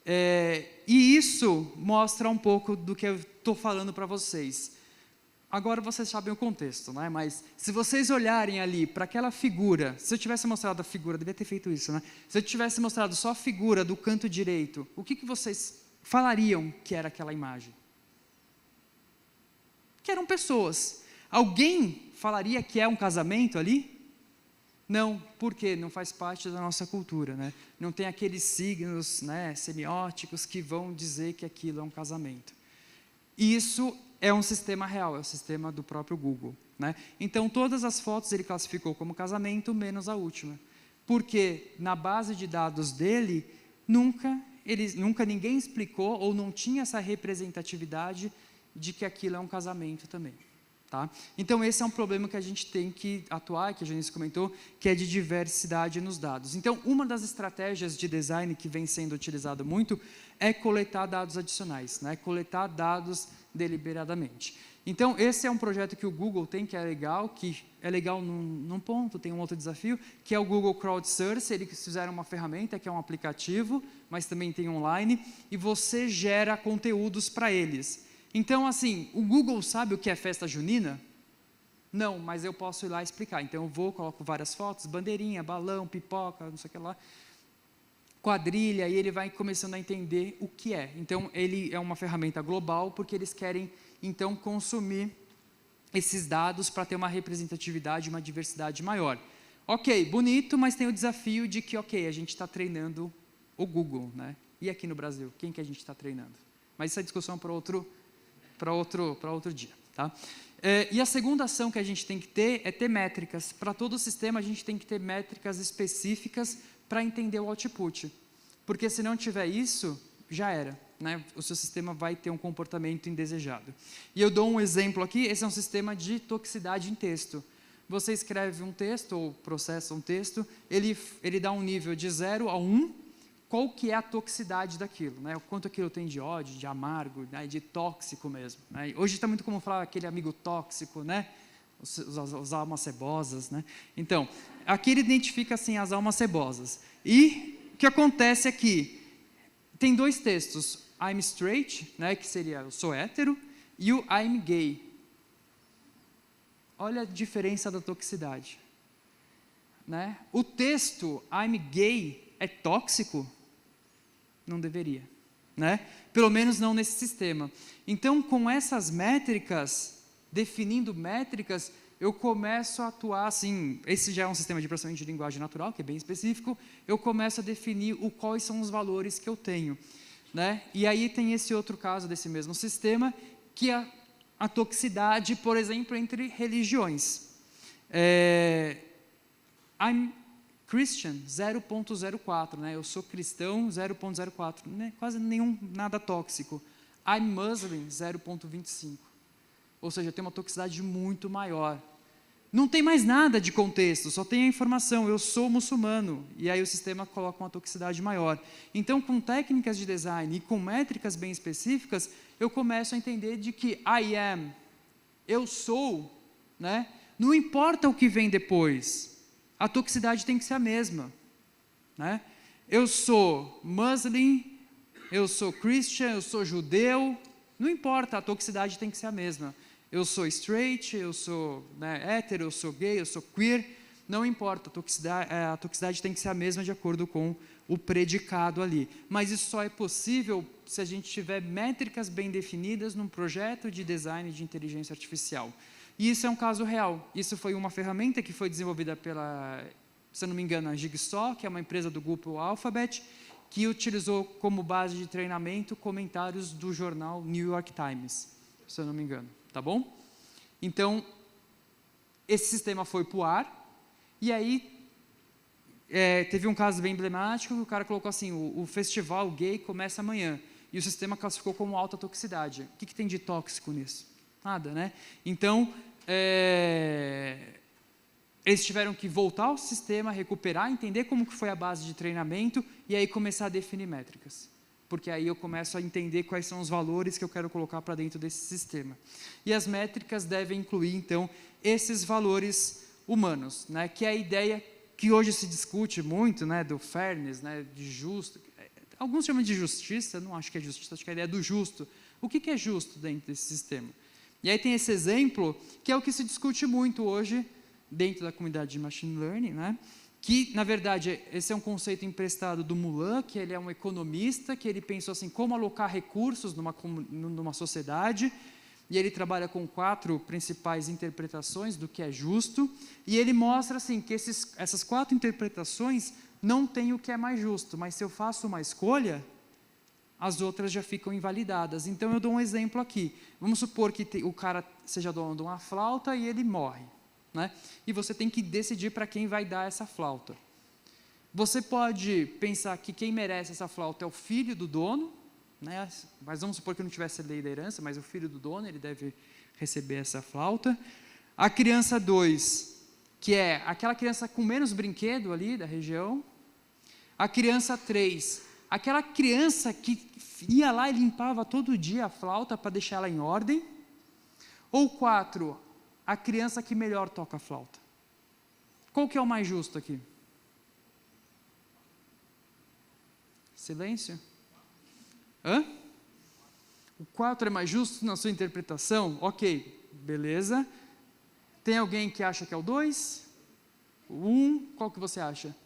E isso mostra um pouco do que eu estou falando para vocês. Agora vocês sabem o contexto, né? Mas se vocês olharem ali para aquela figura, se eu tivesse mostrado a figura, devia ter feito isso, né? Se eu tivesse mostrado só a figura do canto direito, o que vocês falariam que era aquela imagem? Que eram pessoas. Alguém falaria que é um casamento ali? Não, porque não faz parte da nossa cultura, né? Não tem aqueles signos, né, semióticos que vão dizer que aquilo é um casamento. Isso é um sistema real, é o sistema do próprio Google, né? Então, todas as fotos ele classificou como casamento, menos a última. Porque na base de dados dele, nunca ninguém explicou ou não tinha essa representatividade de que aquilo é um casamento também. Tá? Então, esse é um problema que a gente tem que atuar, que a Janice comentou, que é de diversidade nos dados. Então, uma das estratégias de design que vem sendo utilizada muito é coletar dados adicionais, né? Coletar dados deliberadamente. Então, esse é um projeto que o Google tem, que é legal num ponto, tem um outro desafio, que é o Google Crowdsource. Eles fizeram uma ferramenta, que é um aplicativo, mas também tem online, e você gera conteúdos para eles. Então, assim, o Google sabe o que é festa junina? Não, mas eu posso ir lá explicar. Então, eu vou, coloco várias fotos, bandeirinha, balão, pipoca, não sei o que lá, quadrilha, e ele vai começando a entender o que é. Então, ele é uma ferramenta global, porque eles querem, então, consumir esses dados para ter uma representatividade, uma diversidade maior. Ok, bonito, mas tem o desafio de que, ok, a gente está treinando o Google, né? E aqui no Brasil, quem que a gente está treinando? Mas essa é discussão para outro dia. Tá? E a segunda ação que a gente tem que ter é ter métricas. Para todo o sistema, a gente tem que ter métricas específicas para entender o output. Porque se não tiver isso, já era. Né? O seu sistema vai ter um comportamento indesejado. E eu dou um exemplo aqui, esse é um sistema de toxicidade em texto. Você escreve um texto, ou processa um texto, ele dá um nível de 0 a 1, qual que é a toxicidade daquilo, né? O quanto aquilo tem de ódio, de amargo, né? De tóxico mesmo. Né? Hoje está muito comum falar aquele amigo tóxico, né? Os almas cebosas, né? Então, aqui ele identifica assim as almas cebosas. E o que acontece aqui? Tem 2 textos, I'm straight, né? Que seria eu sou hétero, e o I'm gay. Olha a diferença da toxicidade. Né? O texto I'm gay é tóxico? Não deveria, né? Pelo menos não nesse sistema. Então, com essas métricas, definindo métricas, eu começo a atuar assim, esse já é um sistema de processamento de linguagem natural, que é bem específico, eu começo a definir quais são os valores que eu tenho, né? E aí tem esse outro caso desse mesmo sistema, que é a toxicidade, por exemplo, entre religiões. I'm Christian 0.04, né? Eu sou cristão 0.04, né? Quase nada tóxico. I'm Muslim 0.25, ou seja, tem uma toxicidade muito maior. Não tem mais nada de contexto, só tem a informação, eu sou muçulmano, e aí o sistema coloca uma toxicidade maior. Então, com técnicas de design e com métricas bem específicas, eu começo a entender de que I am, eu sou, né? Não importa o que vem depois, a toxicidade tem que ser a mesma, né? Eu sou Muslim, eu sou Christian, eu sou judeu, não importa, a toxicidade tem que ser a mesma. Eu sou straight, eu sou, né, hétero, eu sou gay, eu sou queer, não importa, a toxicidade tem que ser a mesma de acordo com o predicado ali. Mas isso só é possível se a gente tiver métricas bem definidas num projeto de design de inteligência artificial. E isso é um caso real. Isso foi uma ferramenta que foi desenvolvida pela, se eu não me engano, a Jigsaw, que é uma empresa do grupo Alphabet, que utilizou como base de treinamento comentários do jornal New York Times, se eu não me engano. Tá bom? Então, esse sistema foi para o ar, e aí teve um caso bem emblemático, que o cara colocou assim, o festival gay começa amanhã, e o sistema classificou como alta toxicidade. O que tem de tóxico nisso? Nada, né? Então, eles tiveram que voltar ao sistema, recuperar, entender como que foi a base de treinamento e aí começar a definir métricas. Porque aí eu começo a entender quais são os valores que eu quero colocar para dentro desse sistema. E as métricas devem incluir, então, esses valores humanos, né? Que é a ideia que hoje se discute muito, né? Do fairness, né? De justo. Alguns chamam de justiça, não acho que é justiça, acho que é a ideia do justo. O que é justo dentro desse sistema? E aí tem esse exemplo, que é o que se discute muito hoje, dentro da comunidade de Machine Learning, né? Que, na verdade, esse é um conceito emprestado do Moulin, que ele é um economista, que ele pensou assim, como alocar recursos numa sociedade, e ele trabalha com 4 principais interpretações do que é justo, e ele mostra assim, que essas 4 interpretações não têm o que é mais justo, mas se eu faço uma escolha, as outras já ficam invalidadas. Então, eu dou um exemplo aqui. Vamos supor que o cara seja dono de uma flauta e ele morre. Né? E você tem que decidir para quem vai dar essa flauta. Você pode pensar que quem merece essa flauta é o filho do dono, né? Mas vamos supor que não tivesse a lei da herança, mas o filho do dono, ele deve receber essa flauta. A criança 2, que é aquela criança com menos brinquedo ali da região. A criança 3, aquela criança que ia lá e limpava todo dia a flauta para deixar ela em ordem. Ou 4, a criança que melhor toca a flauta. Qual que é o mais justo aqui? Silêncio? Hã? O 4 é mais justo na sua interpretação? Ok, beleza. Tem alguém que acha que é o 2? O 1, qual que você acha?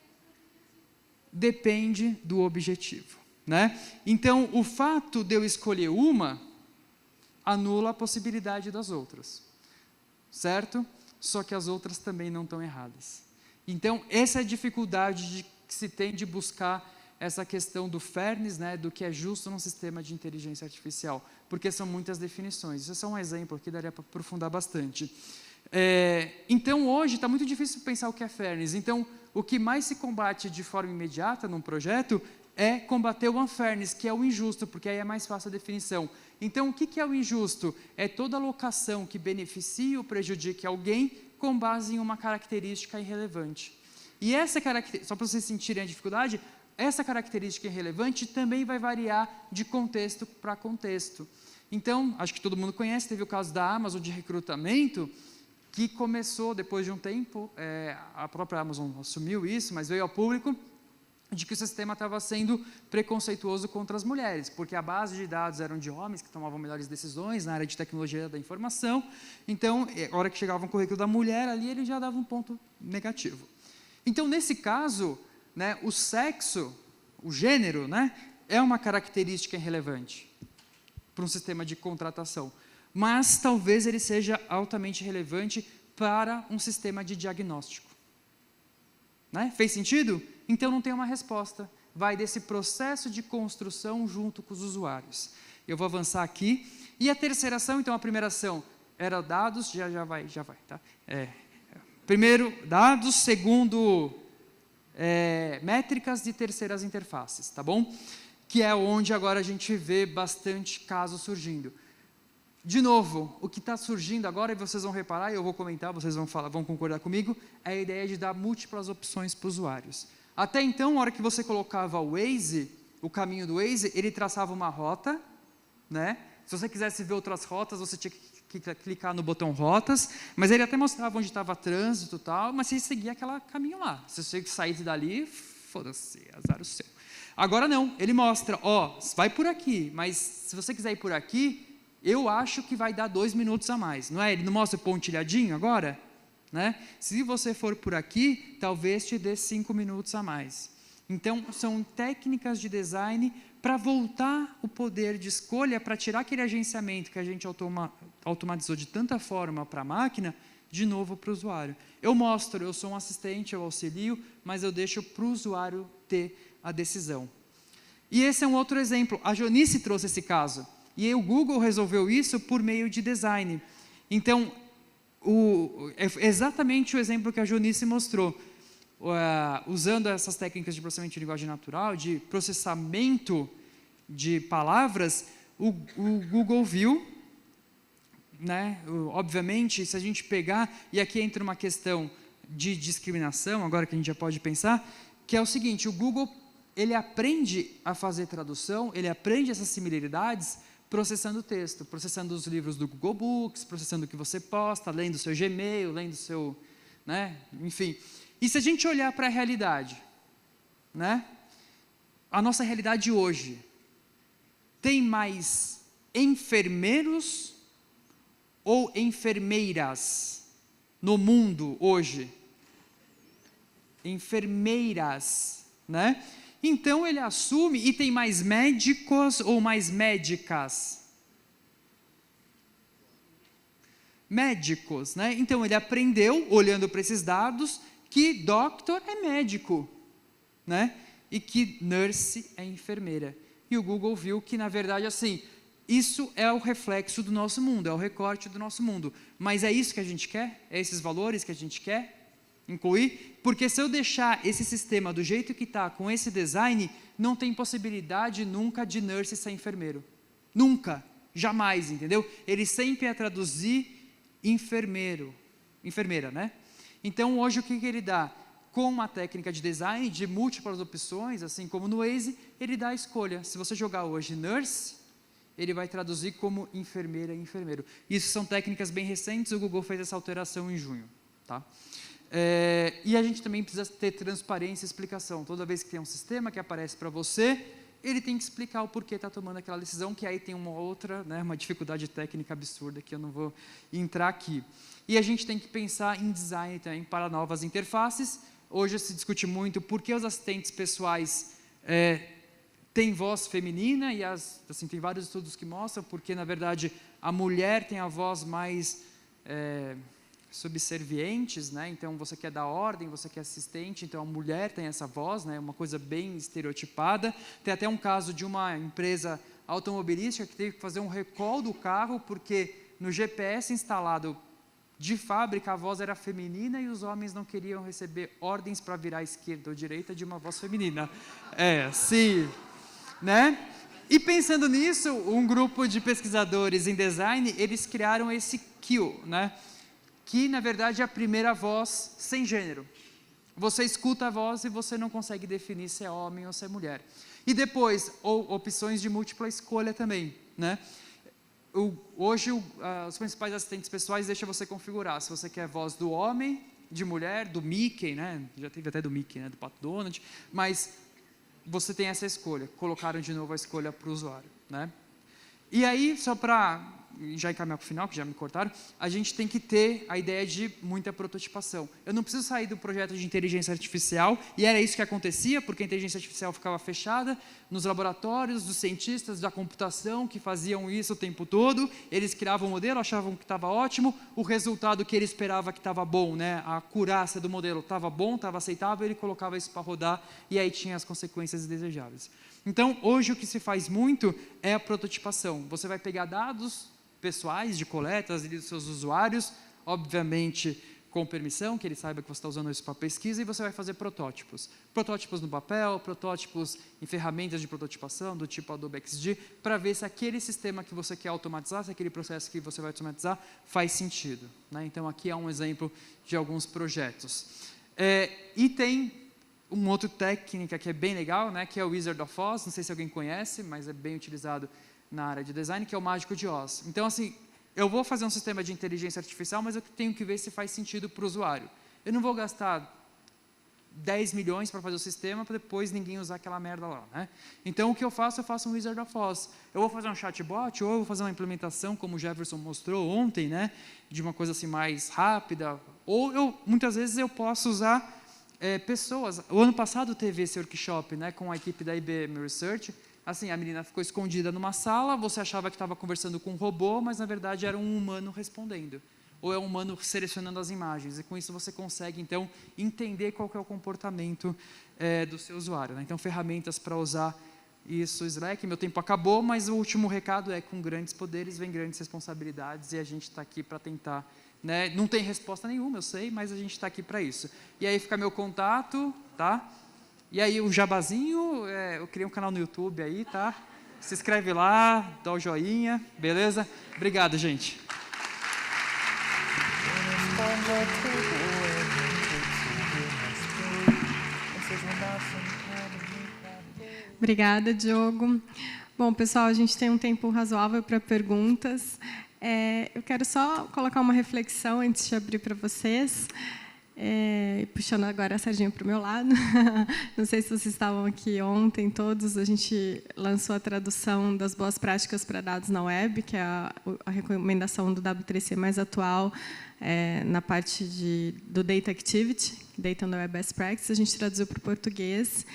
Depende do objetivo, né? Então, o fato de eu escolher uma, anula a possibilidade das outras. Certo? Só que as outras também não estão erradas. Então, essa é a dificuldade que se tem de buscar essa questão do fairness, né, do que é justo num sistema de inteligência artificial, porque são muitas definições. Isso é só um exemplo aqui, daria para aprofundar bastante. Então, hoje, está muito difícil pensar o que é fairness. Então, o que mais se combate de forma imediata num projeto é combater o unfairness, que é o injusto, porque aí é mais fácil a definição. Então, o que é o injusto? É toda alocação que beneficie ou prejudique alguém com base em uma característica irrelevante. E essa característica, só para vocês sentirem a dificuldade, essa característica irrelevante também vai variar de contexto para contexto. Então, acho que todo mundo conhece, teve o caso da Amazon de recrutamento, que começou, depois de um tempo, a própria Amazon assumiu isso, mas veio ao público, de que o sistema estava sendo preconceituoso contra as mulheres, porque a base de dados eram de homens que tomavam melhores decisões na área de tecnologia da informação, então, a hora que chegava um currículo da mulher ali, ele já dava um ponto negativo. Então, nesse caso, né, o sexo, o gênero, né, é uma característica irrelevante para um sistema de contratação, mas talvez ele seja altamente relevante para um sistema de diagnóstico. Né? Fez sentido? Então não tem uma resposta. Vai desse processo de construção junto com os usuários. Eu vou avançar aqui. E a terceira ação, então a primeira ação era dados, já vai, tá? Primeiro, dados. Segundo, métricas de terceiras interfaces, tá bom? Que é onde agora a gente vê bastante casos surgindo. De novo, o que está surgindo agora, e vocês vão reparar, e eu vou comentar, vocês vão concordar comigo, é a ideia de dar múltiplas opções para os usuários. Até então, na hora que você colocava o Waze, o caminho do Waze, ele traçava uma rota, né? Se você quisesse ver outras rotas, você tinha que clicar no botão rotas, mas ele até mostrava onde estava trânsito e tal, mas você seguia aquele caminho lá. Se você saísse dali, foda-se, azar o seu. Agora não, ele mostra, vai por aqui, mas se você quiser ir por aqui, eu acho que vai dar 2 minutos a mais, não é? Ele não mostra o pontilhadinho agora? Né? Se você for por aqui, talvez te dê 5 minutos a mais. Então, são técnicas de design para voltar o poder de escolha, para tirar aquele agenciamento que a gente automatizou de tanta forma para a máquina, de novo para o usuário. Eu mostro, eu sou um assistente, eu auxilio, mas eu deixo para o usuário ter a decisão. E esse é um outro exemplo. A Jonice trouxe esse caso. E aí o Google resolveu isso por meio de design. Então, é exatamente o exemplo que a Jonice mostrou. Usando essas técnicas de processamento de linguagem natural, de processamento de palavras, o Google viu, né, obviamente, se a gente pegar, e aqui entra uma questão de discriminação, agora que a gente já pode pensar, que é o seguinte, o Google, ele aprende a fazer tradução, ele aprende essas similaridades processando o texto, processando os livros do Google Books, processando o que você posta, lendo o seu Gmail, lendo o seu, né, enfim. E se a gente olhar para a realidade, né, a nossa realidade hoje, tem mais enfermeiros ou enfermeiras no mundo hoje? Enfermeiras, né? Então ele assume, e tem mais médicos ou mais médicas? Médicos, né? Então ele aprendeu, olhando para esses dados, que doctor é médico, né? E que nurse é enfermeira. E o Google viu que, na verdade, assim, isso é o reflexo do nosso mundo, é o recorte do nosso mundo. Mas é isso que a gente quer? É esses valores que a gente quer incluir? Porque se eu deixar esse sistema do jeito que está, com esse design, não tem possibilidade nunca de nurse ser enfermeiro. Nunca, jamais, entendeu? Ele sempre ia traduzir enfermeira, né? Então, hoje, o que ele dá? Com uma técnica de design de múltiplas opções, assim como no Waze, ele dá a escolha. Se você jogar hoje nurse, ele vai traduzir como enfermeira e enfermeiro. Isso são técnicas bem recentes, o Google fez essa alteração em junho. Tá? E a gente também precisa ter transparência e explicação. Toda vez que tem um sistema que aparece para você, ele tem que explicar o porquê está tomando aquela decisão, que aí tem uma outra, né, uma dificuldade técnica absurda que eu não vou entrar aqui. E a gente tem que pensar em design também para novas interfaces. Hoje se discute muito por que os assistentes pessoais têm voz feminina, e assim, tem vários estudos que mostram porque, na verdade, a mulher tem a voz mais subservientes, né? Então você quer dar ordem, você quer assistente, então a mulher tem essa voz, né? Uma coisa bem estereotipada. Tem até um caso de uma empresa automobilística que teve que fazer um recall do carro porque no GPS instalado de fábrica a voz era feminina e os homens não queriam receber ordens para virar à esquerda ou direita de uma voz feminina. Sim, né? E pensando nisso, um grupo de pesquisadores em design, eles criaram esse Q, né? Que, na verdade, é a primeira voz sem gênero. Você escuta a voz e você não consegue definir se é homem ou se é mulher. E depois, opções de múltipla escolha também, né? Hoje, os principais assistentes pessoais deixam você configurar se você quer a voz do homem, de mulher, do Mickey, né? Já teve até do Mickey, né? Do Pato Donald, mas você tem essa escolha. Colocaram de novo a escolha para o usuário, né? E aí, só para já encaminhar para o final, que já me cortaram, a gente tem que ter a ideia de muita prototipação. Eu não preciso sair do projeto de inteligência artificial, e era isso que acontecia, porque a inteligência artificial ficava fechada nos laboratórios dos cientistas da computação, que faziam isso o tempo todo, eles criavam o modelo, achavam que estava ótimo, o resultado que ele esperava que estava bom, né, a acurácia do modelo estava bom, estava aceitável, ele colocava isso para rodar, e aí tinha as consequências indesejáveis. Então, hoje o que se faz muito é a prototipação. Você vai pegar dados pessoais de coletas dos seus usuários, obviamente com permissão, que ele saiba que você está usando isso para pesquisa, e você vai fazer protótipos. Protótipos no papel, protótipos em ferramentas de prototipação, do tipo Adobe XD, para ver se aquele sistema que você quer automatizar, se aquele processo que você vai automatizar, faz sentido, né? Então, aqui é um exemplo de alguns projetos. E tem uma outra técnica que é bem legal, né, que é o Wizard of Oz, não sei se alguém conhece, mas é bem utilizado na área de design, que é o Mágico de Oz. Então, assim, eu vou fazer um sistema de inteligência artificial, mas eu tenho que ver se faz sentido para o usuário. Eu não vou gastar 10 milhões para fazer o sistema, para depois ninguém usar aquela merda lá, né? Então, o que eu faço um Wizard of Oz. Eu vou fazer um chatbot, ou eu vou fazer uma implementação, como o Jefferson mostrou ontem, né, de uma coisa assim mais rápida, ou muitas vezes eu posso usar pessoas. O ano passado teve esse workshop, né, com a equipe da IBM Research. Assim, a menina ficou escondida numa sala, você achava que estava conversando com um robô, mas na verdade era um humano respondendo. Ou é um humano selecionando as imagens. E com isso você consegue, então, entender qual que é o comportamento do seu usuário, né? Então, ferramentas para usar isso. Slack, meu tempo acabou, mas o último recado é: com grandes poderes vem grandes responsabilidades, e a gente está aqui para tentar, né? Não tem resposta nenhuma, eu sei, mas a gente está aqui para isso. E aí fica meu contato, tá? E aí o jabazinho, eu criei um canal no YouTube aí, tá? Se inscreve lá, dá o joinha, beleza? Obrigado, gente. Obrigada, Diogo. Bom, pessoal, a gente tem um tempo razoável para perguntas. Eu quero só colocar uma reflexão antes de abrir para vocês, puxando agora a sardinha para o meu lado. Não sei se vocês estavam aqui ontem, todos, a gente lançou a tradução das boas práticas para dados na web, que é a recomendação do W3C mais atual, na parte do Data Activity, Data on the Web Best Practice, a gente traduziu para o português.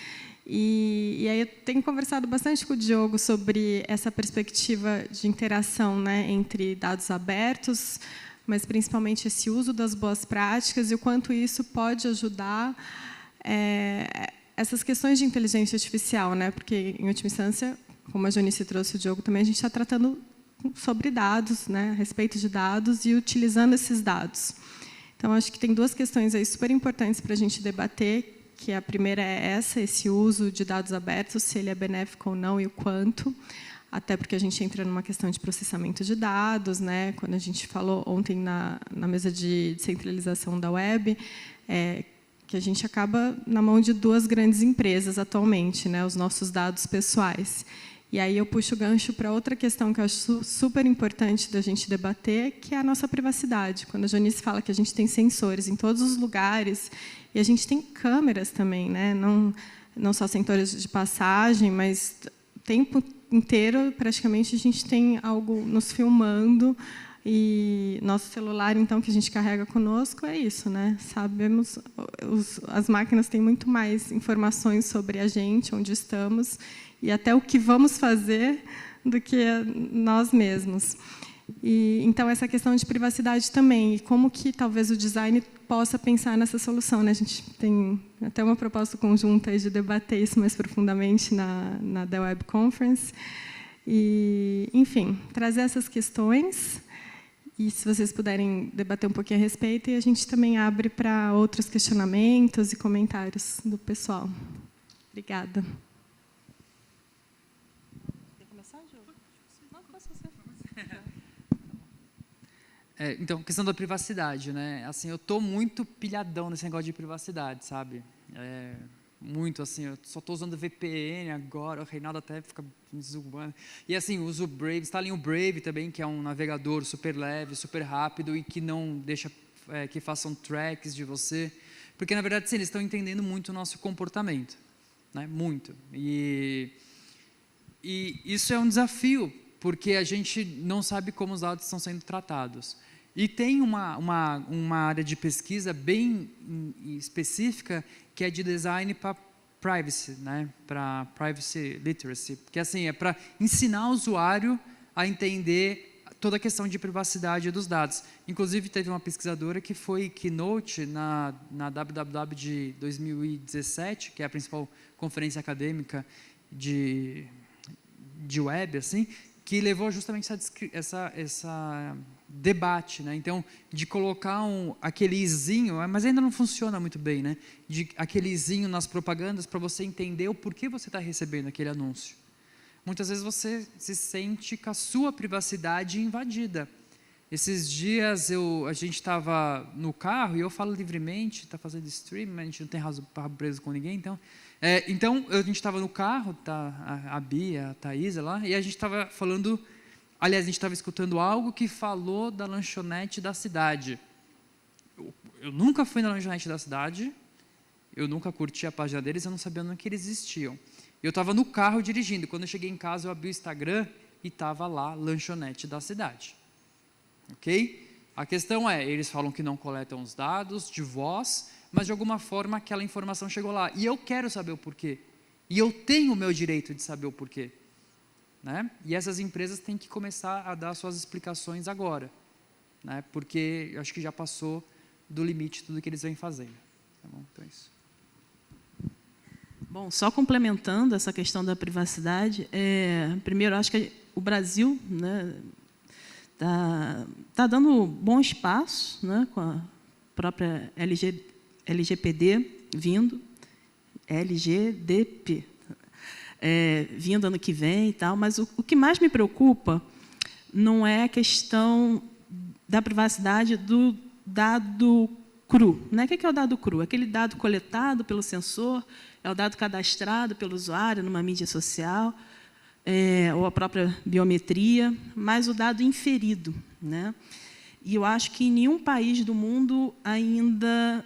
E aí eu tenho conversado bastante com o Diogo sobre essa perspectiva de interação, né, entre dados abertos, mas principalmente esse uso das boas práticas e o quanto isso pode ajudar essas questões de inteligência artificial, né, porque, em última instância, como a Jonice trouxe o Diogo também, a gente está tratando sobre dados, né, a respeito de dados e utilizando esses dados. Então, acho que tem duas questões aí super importantes para a gente debater, que a primeira é esse uso de dados abertos, se ele é benéfico ou não e o quanto, até porque a gente entra numa questão de processamento de dados, né? Quando a gente falou ontem na mesa de descentralização da web, que a gente acaba na mão de duas grandes empresas atualmente, né? Os nossos dados pessoais. E aí eu puxo o gancho para outra questão que eu acho super importante da gente debater, que é a nossa privacidade. Quando a Jonice fala que a gente tem sensores em todos os lugares, e a gente tem câmeras também, né? Não só sensores de passagem, mas o tempo inteiro, praticamente, a gente tem algo nos filmando, e nosso celular, então, que a gente carrega conosco, é isso, né? Sabemos, as máquinas têm muito mais informações sobre a gente, onde estamos, e até o que vamos fazer do que nós mesmos. E, então, essa questão de privacidade também, e como que talvez o design possa pensar nessa solução, né? A gente tem até uma proposta conjunta de debater isso mais profundamente na The Web Conference. E, enfim, trazer essas questões, e se vocês puderem debater um pouquinho a respeito, e a gente também abre para outros questionamentos e comentários do pessoal. Obrigada. Então, questão da privacidade, né? Assim, eu tô muito pilhadão nesse negócio de privacidade, sabe? Muito assim, eu só estou usando VPN agora, o Reinaldo até fica me zoando. E assim, uso o Brave, instalem o Brave também, que é um navegador super leve, super rápido e que não deixa que façam tracks de você, porque na verdade sim, eles estão entendendo muito o nosso comportamento, né? Muito. E isso é um desafio, porque a gente não sabe como os dados estão sendo tratados. E tem uma área de pesquisa bem específica, que é de design para privacy, né? Para privacy literacy, porque assim, é para ensinar o usuário a entender toda a questão de privacidade dos dados. Inclusive, teve uma pesquisadora que foi keynote na WWW de 2017, que é a principal conferência acadêmica de web, assim, que levou justamente essa debate, né? Então, de colocar aquele izinho, mas ainda não funciona muito bem, né? Aquele izinho nas propagandas para você entender o porquê você está recebendo aquele anúncio. Muitas vezes você se sente com a sua privacidade invadida. Esses dias a gente estava no carro, e eu falo livremente, está fazendo stream, a gente não tem rabo preso com ninguém, então a gente estava no carro, tá, a Bia, a Thaisa lá, e a gente estava falando, aliás, a gente estava escutando algo que falou da lanchonete da cidade. Eu nunca fui na lanchonete da cidade, eu nunca curti a página deles, eu não sabia nem que eles existiam. Eu estava no carro dirigindo, quando eu cheguei em casa eu abri o Instagram e estava lá, lanchonete da cidade. Ok? A questão eles falam que não coletam os dados de voz, mas de alguma forma aquela informação chegou lá. E eu quero saber o porquê. E eu tenho o meu direito de saber o porquê. Né? E essas empresas têm que começar a dar suas explicações agora. Né? Porque eu acho que já passou do limite tudo que eles vêm fazendo. Tá bom? Então é isso. Bom, só complementando essa questão da privacidade, primeiro, acho que o Brasil, né, tá dando bom espaço, né, com a própria LGPD vindo, LGDP, vindo ano que vem e tal, mas o que mais me preocupa não é a questão da privacidade dado cru. Né? O que é o dado cru? Aquele dado coletado pelo sensor, é o dado cadastrado pelo usuário numa mídia social, ou a própria biometria, mas o dado inferido. Né? E eu acho que nenhum país do mundo ainda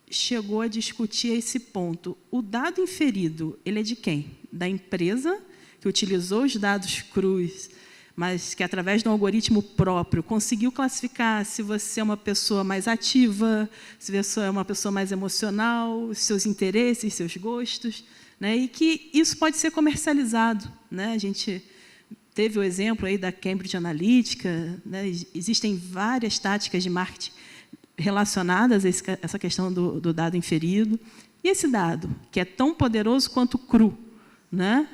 chegou a discutir esse ponto. O dado inferido, ele é de quem? Da empresa, que utilizou os dados crus, mas que, através de um algoritmo próprio, conseguiu classificar se você é uma pessoa mais ativa, se você é uma pessoa mais emocional, seus interesses, seus gostos, né? E que isso pode ser comercializado. Né? A gente teve o exemplo aí da Cambridge Analytica, né? Existem várias táticas de marketing relacionadas a essa questão do dado inferido. E esse dado, que é tão poderoso quanto cru, né?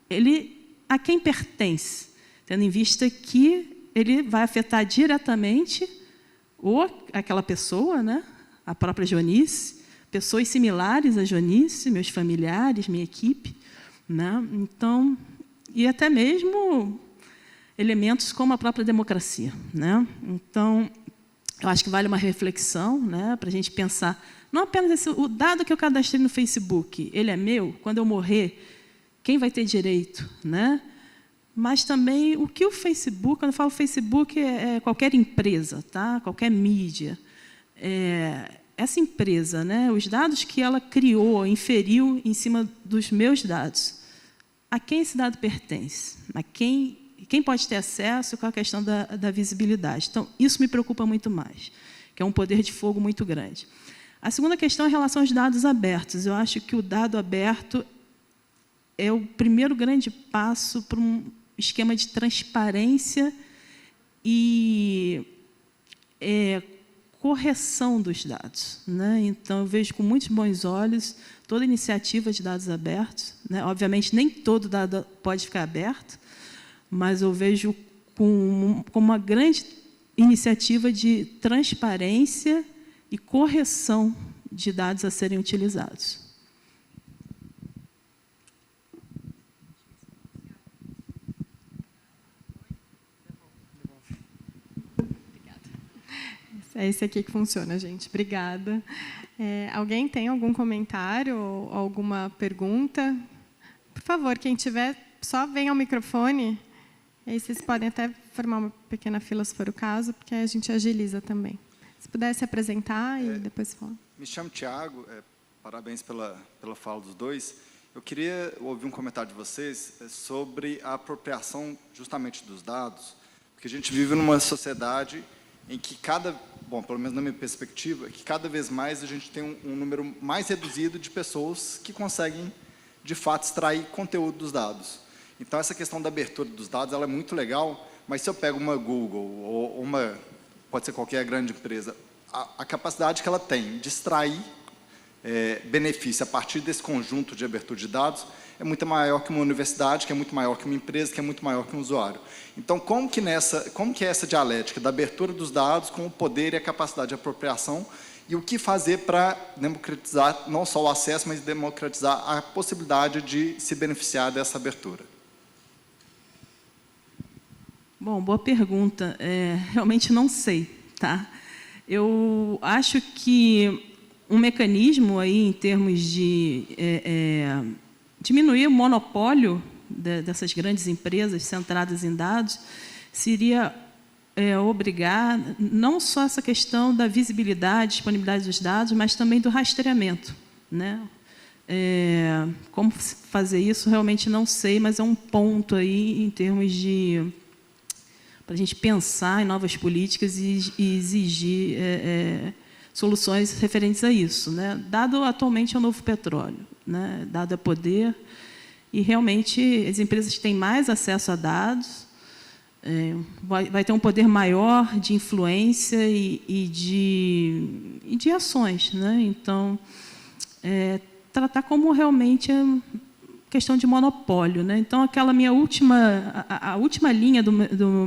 Ele a quem pertence? Tendo em vista que ele vai afetar diretamente aquela pessoa, né? A própria Joanice, pessoas similares a Joanice, meus familiares, minha equipe. Né? Então, e até mesmo elementos como a própria democracia. Né? Então, eu acho que vale uma reflexão, né? Para a gente pensar, não apenas o dado que eu cadastrei no Facebook, ele é meu, quando eu morrer, quem vai ter direito? Né? Mas também o que o Facebook, quando eu falo Facebook, é qualquer empresa, tá? Qualquer mídia. Essa empresa, né? Os dados que ela criou, inferiu em cima dos meus dados, a quem esse dado pertence? A quem pode ter acesso com a questão da visibilidade? Então, isso me preocupa muito mais, que é um poder de fogo muito grande. A segunda questão é em relação aos dados abertos. Eu acho que o dado aberto é o primeiro grande passo para um esquema de transparência e correção dos dados. Né? Então, eu vejo com muitos bons olhos toda iniciativa de dados abertos. Né? Obviamente, nem todo dado pode ficar aberto, mas eu vejo como uma grande iniciativa de transparência e correção de dados a serem utilizados. É esse aqui que funciona, gente. Obrigada. Alguém tem algum comentário ou alguma pergunta? Por favor, quem tiver, só venha ao microfone. E aí vocês podem até formar uma pequena fila, se for o caso, porque a gente agiliza também. Se pudesse apresentar e depois falar. Me chamo Tiago, parabéns pela fala dos dois. Eu queria ouvir um comentário de vocês sobre a apropriação justamente dos dados, porque a gente vive numa sociedade em que pelo menos na minha perspectiva, que cada vez mais a gente tem um número mais reduzido de pessoas que conseguem, de fato, extrair conteúdo dos dados. Então, essa questão da abertura dos dados ela é muito legal, mas se eu pego uma Google ou pode ser qualquer grande empresa, a capacidade que ela tem de extrair benefício a partir desse conjunto de abertura de dados é muito maior que uma universidade, que é muito maior que uma empresa, que é muito maior que um usuário. Então, como que é essa dialética da abertura dos dados com o poder e a capacidade de apropriação e o que fazer para democratizar não só o acesso, mas democratizar a possibilidade de se beneficiar dessa abertura? Bom, boa pergunta. Realmente não sei. Tá? Eu acho que um mecanismo aí em termos de diminuir o monopólio dessas grandes empresas centradas em dados seria obrigar não só essa questão da visibilidade, disponibilidade dos dados, mas também do rastreamento. Né? Como fazer isso, realmente não sei, mas é um ponto aí em termos de para a gente pensar em novas políticas e exigir soluções referentes a isso. Né? Dado atualmente é o novo petróleo, né? Dado é poder, e realmente as empresas que têm mais acesso a dados vai ter um poder maior de influência e de ações. Né? Então, tratar como realmente questão de monopólio. Né? Então, aquela minha a última linha do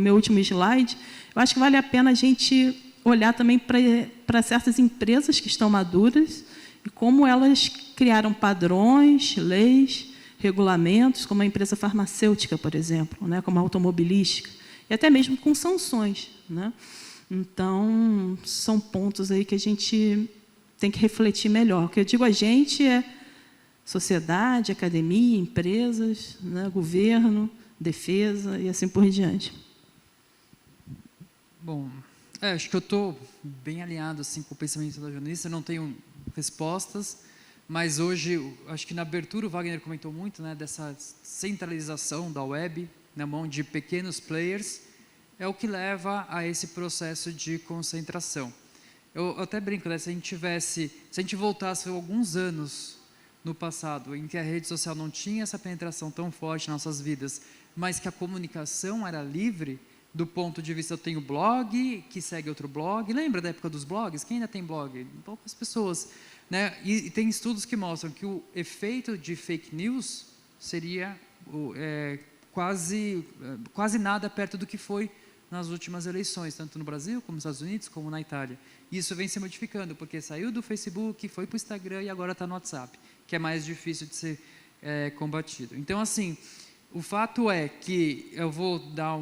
meu último slide, eu acho que vale a pena a gente olhar também para certas empresas que estão maduras e como elas criaram padrões, leis, regulamentos, como a empresa farmacêutica, por exemplo, né, como a automobilística, e até mesmo com sanções. Né? Então, são pontos aí que a gente tem que refletir melhor. O que eu digo a gente é sociedade, academia, empresas, né, governo, defesa e assim por diante. Bom, acho que eu estou bem alinhado assim, com o pensamento da Janice, eu não tenho respostas, mas hoje, acho que na abertura o Wagner comentou muito, né, dessa centralização da web na mão de pequenos players, é o que leva a esse processo de concentração. Eu até brinco, né, se a gente voltasse alguns anos no passado, em que a rede social não tinha essa penetração tão forte nas nossas vidas, mas que a comunicação era livre, do ponto de vista, eu tenho blog, que segue outro blog, lembra da época dos blogs? Quem ainda tem blog? Poucas pessoas, né? E tem estudos que mostram que o efeito de fake news seria quase nada perto do que foi nas últimas eleições, tanto no Brasil, como nos Estados Unidos, como na Itália. Isso vem se modificando, porque saiu do Facebook, foi para o Instagram e agora está no WhatsApp, que é mais difícil de ser combatido. Então, assim, o fato é que eu vou dar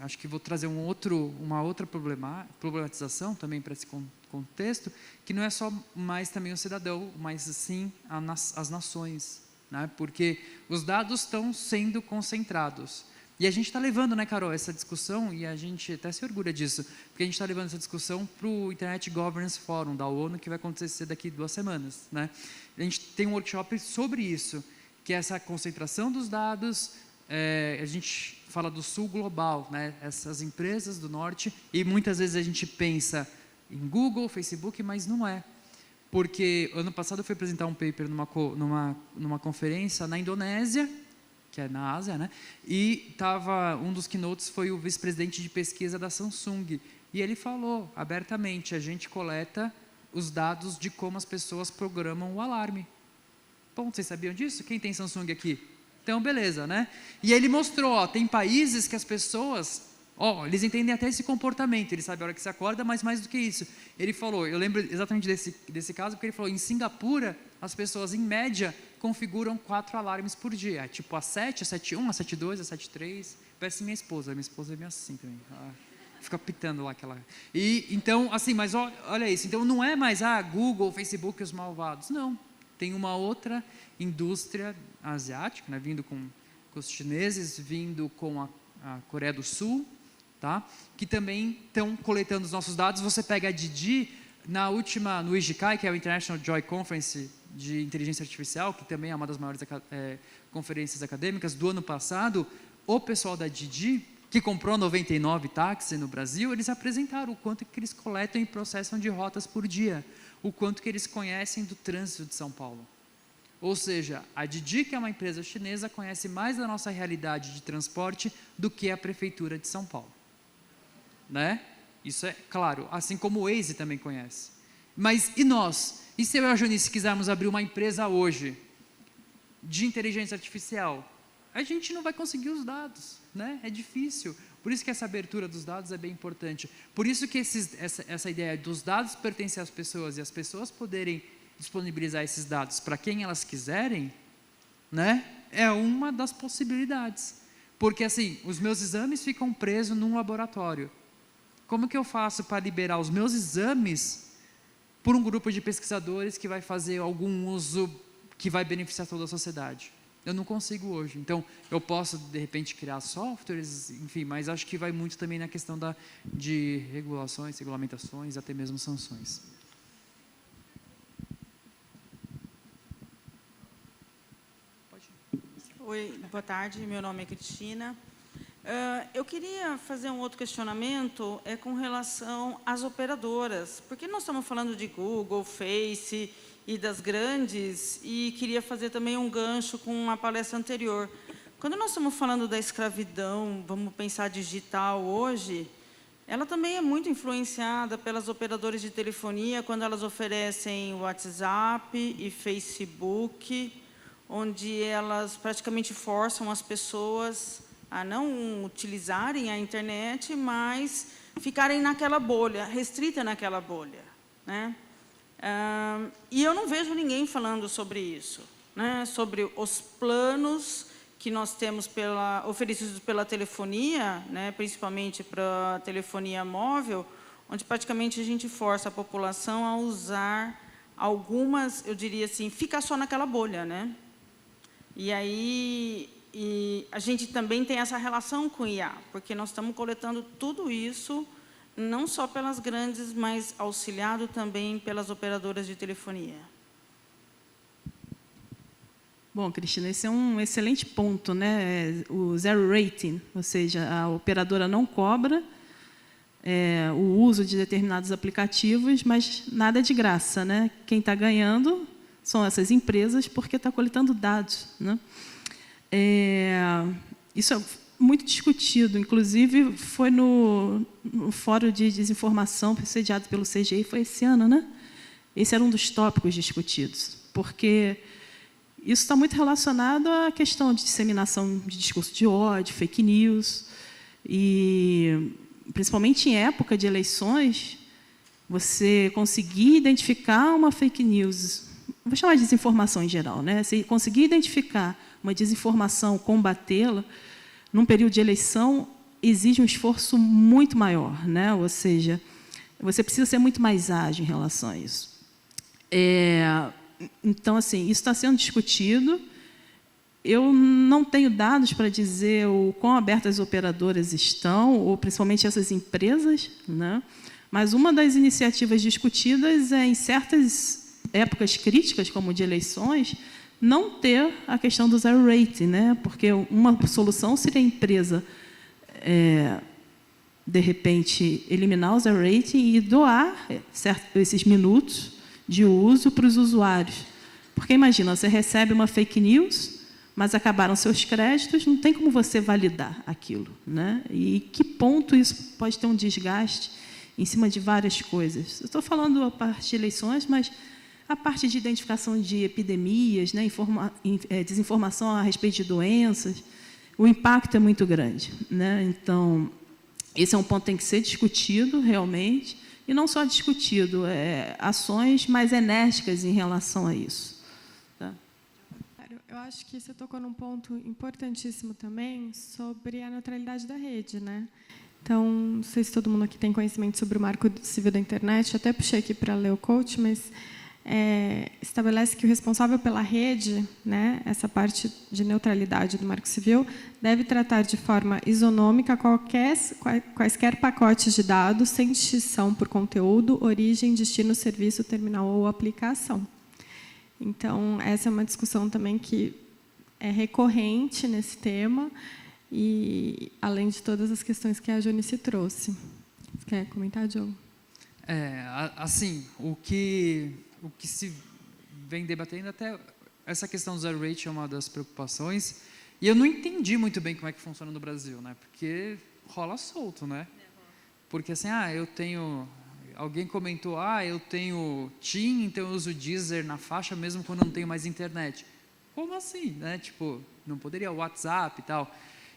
acho que vou trazer uma outra problematização também para esse contexto, que não é só mais também o cidadão, mas sim as nações, né? Porque os dados estão sendo concentrados. E a gente está levando, né, Carol, essa discussão, e a gente até se orgulha disso, porque a gente está levando essa discussão para o Internet Governance Forum da ONU, que vai acontecer daqui 2 semanas, né? A gente tem um workshop sobre isso, que é essa concentração dos dados. A gente fala do sul global, né? Essas empresas do norte, e muitas vezes a gente pensa em Google, Facebook, mas não é. Porque ano passado eu fui apresentar um paper numa conferência na Indonésia, que é na Ásia, né? E um dos keynotes foi o vice-presidente de pesquisa da Samsung, e ele falou abertamente: a gente coleta os dados de como as pessoas programam o alarme. Bom, vocês sabiam disso? Quem tem Samsung aqui? Então, beleza, né? E ele mostrou, tem países que as pessoas, eles entendem até esse comportamento, eles sabem a hora que se acorda, mas mais do que isso. Ele falou, eu lembro exatamente desse caso, porque ele falou, em Singapura, as pessoas, em média, configuram 4 alarmes por dia. Tipo, a 7, a 7.1, a 7.2, a 7.3. Parece minha esposa é meio assim também. Fica pitando lá aquela... Então, assim, mas olha isso. Então, não é mais Google, Facebook, os malvados. Não. Tem uma outra indústria asiática, né, vindo com os chineses, vindo com a Coreia do Sul, tá, que também estão coletando os nossos dados. Você pega a Didi, no IGCAI, que é o International Joint Conference de Inteligência Artificial, que também é uma das maiores conferências acadêmicas do ano passado, o pessoal da Didi, que comprou 99 táxis no Brasil, eles apresentaram o quanto que eles coletam e processam de rotas por dia, o quanto que eles conhecem do trânsito de São Paulo. Ou seja, a Didi, que é uma empresa chinesa, conhece mais da nossa realidade de transporte do que a Prefeitura de São Paulo. Né? Isso é claro, assim como o Waze também conhece. Mas e nós? E se eu e a Janice quisermos abrir uma empresa hoje de inteligência artificial? A gente não vai conseguir os dados, né? É difícil. Por isso que essa abertura dos dados é bem importante. Por isso que essa ideia dos dados pertencer às pessoas e as pessoas poderem disponibilizar esses dados para quem elas quiserem, né? É uma das possibilidades. Porque assim, os meus exames ficam presos num laboratório. Como que eu faço para liberar os meus exames por um grupo de pesquisadores que vai fazer algum uso que vai beneficiar toda a sociedade? Eu não consigo hoje. Então, eu posso, de repente, criar softwares, enfim, mas acho que vai muito também na questão de regulações, regulamentações, até mesmo sanções. Oi, boa tarde, meu nome é Cristina. Eu queria fazer um outro questionamento com relação às operadoras, porque nós estamos falando de Google, Face e das grandes, e queria fazer também um gancho com a palestra anterior. Quando nós estamos falando da escravidão, vamos pensar digital hoje, ela também é muito influenciada pelas operadoras de telefonia, quando elas oferecem WhatsApp e Facebook, onde elas praticamente forçam as pessoas a não utilizarem a internet, mas ficarem naquela bolha, restrita naquela bolha, né? E eu não vejo ninguém falando sobre isso, né? Sobre os planos que nós temos oferecidos pela telefonia, né? Principalmente para a telefonia móvel, onde praticamente a gente força a população a usar algumas, eu diria assim, fica só naquela bolha, né? E aí a gente também tem essa relação com o IA, porque nós estamos coletando tudo isso, não só pelas grandes, mas auxiliado também pelas operadoras de telefonia. Bom, Cristina, esse é um excelente ponto, né? O zero rating, ou seja, a operadora não cobra o uso de determinados aplicativos, mas nada é de graça, né? Quem está ganhando são essas empresas, porque está coletando dados, né? Isso é muito discutido, inclusive foi no Fórum de Desinformação sediado pelo CGI, foi esse ano, né? Esse era um dos tópicos discutidos, porque isso está muito relacionado à questão de disseminação de discurso de ódio, fake news, e principalmente em época de eleições, você conseguir identificar uma fake news, vou chamar de desinformação em geral, né? Se conseguir identificar uma desinformação, combatê-la, num período de eleição, exige um esforço muito maior, né? Ou seja, você precisa ser muito mais ágil em relação a isso. Então, assim, isso está sendo discutido. Eu não tenho dados para dizer o quão abertas as operadoras estão, ou principalmente essas empresas, né? Mas uma das iniciativas discutidas é, em certas épocas críticas, como de eleições, não ter a questão do zero rating, né? Porque uma solução seria a empresa, de repente, eliminar o zero rating e doar esses minutos de uso para os usuários. Porque, imagina, você recebe uma fake news, mas acabaram seus créditos, não tem como você validar aquilo, né? E que ponto isso pode ter um desgaste em cima de várias coisas? Eu estou falando a parte de eleições, mas a parte de identificação de epidemias, né? Desinformação a respeito de doenças, o impacto é muito grande, né? Então, esse é um ponto que tem que ser discutido, realmente, e não só discutido, ações mais enérgicas em relação a isso. Tá? Eu acho que você tocou num ponto importantíssimo também sobre a neutralidade da rede, né? Então, não sei se todo mundo aqui tem conhecimento sobre o Marco Civil da Internet, eu até puxei aqui para ler o coach, mas estabelece que o responsável pela rede, né, essa parte de neutralidade do Marco Civil, deve tratar de forma isonômica quaisquer pacotes de dados, sem distinção por conteúdo, origem, destino, serviço, terminal ou aplicação. Então, essa é uma discussão também que é recorrente nesse tema, e além de todas as questões que a Jonice trouxe. Você quer comentar, Diogo? Assim, o que se vem debatendo, até essa questão do zero rating é uma das preocupações, e eu não entendi muito bem como é que funciona no Brasil, né? Porque rola solto, né? Porque assim, alguém comentou, eu tenho TIM, então eu uso Deezer na faixa mesmo quando não tenho mais internet. Como assim, né? Tipo, não poderia o WhatsApp e tal.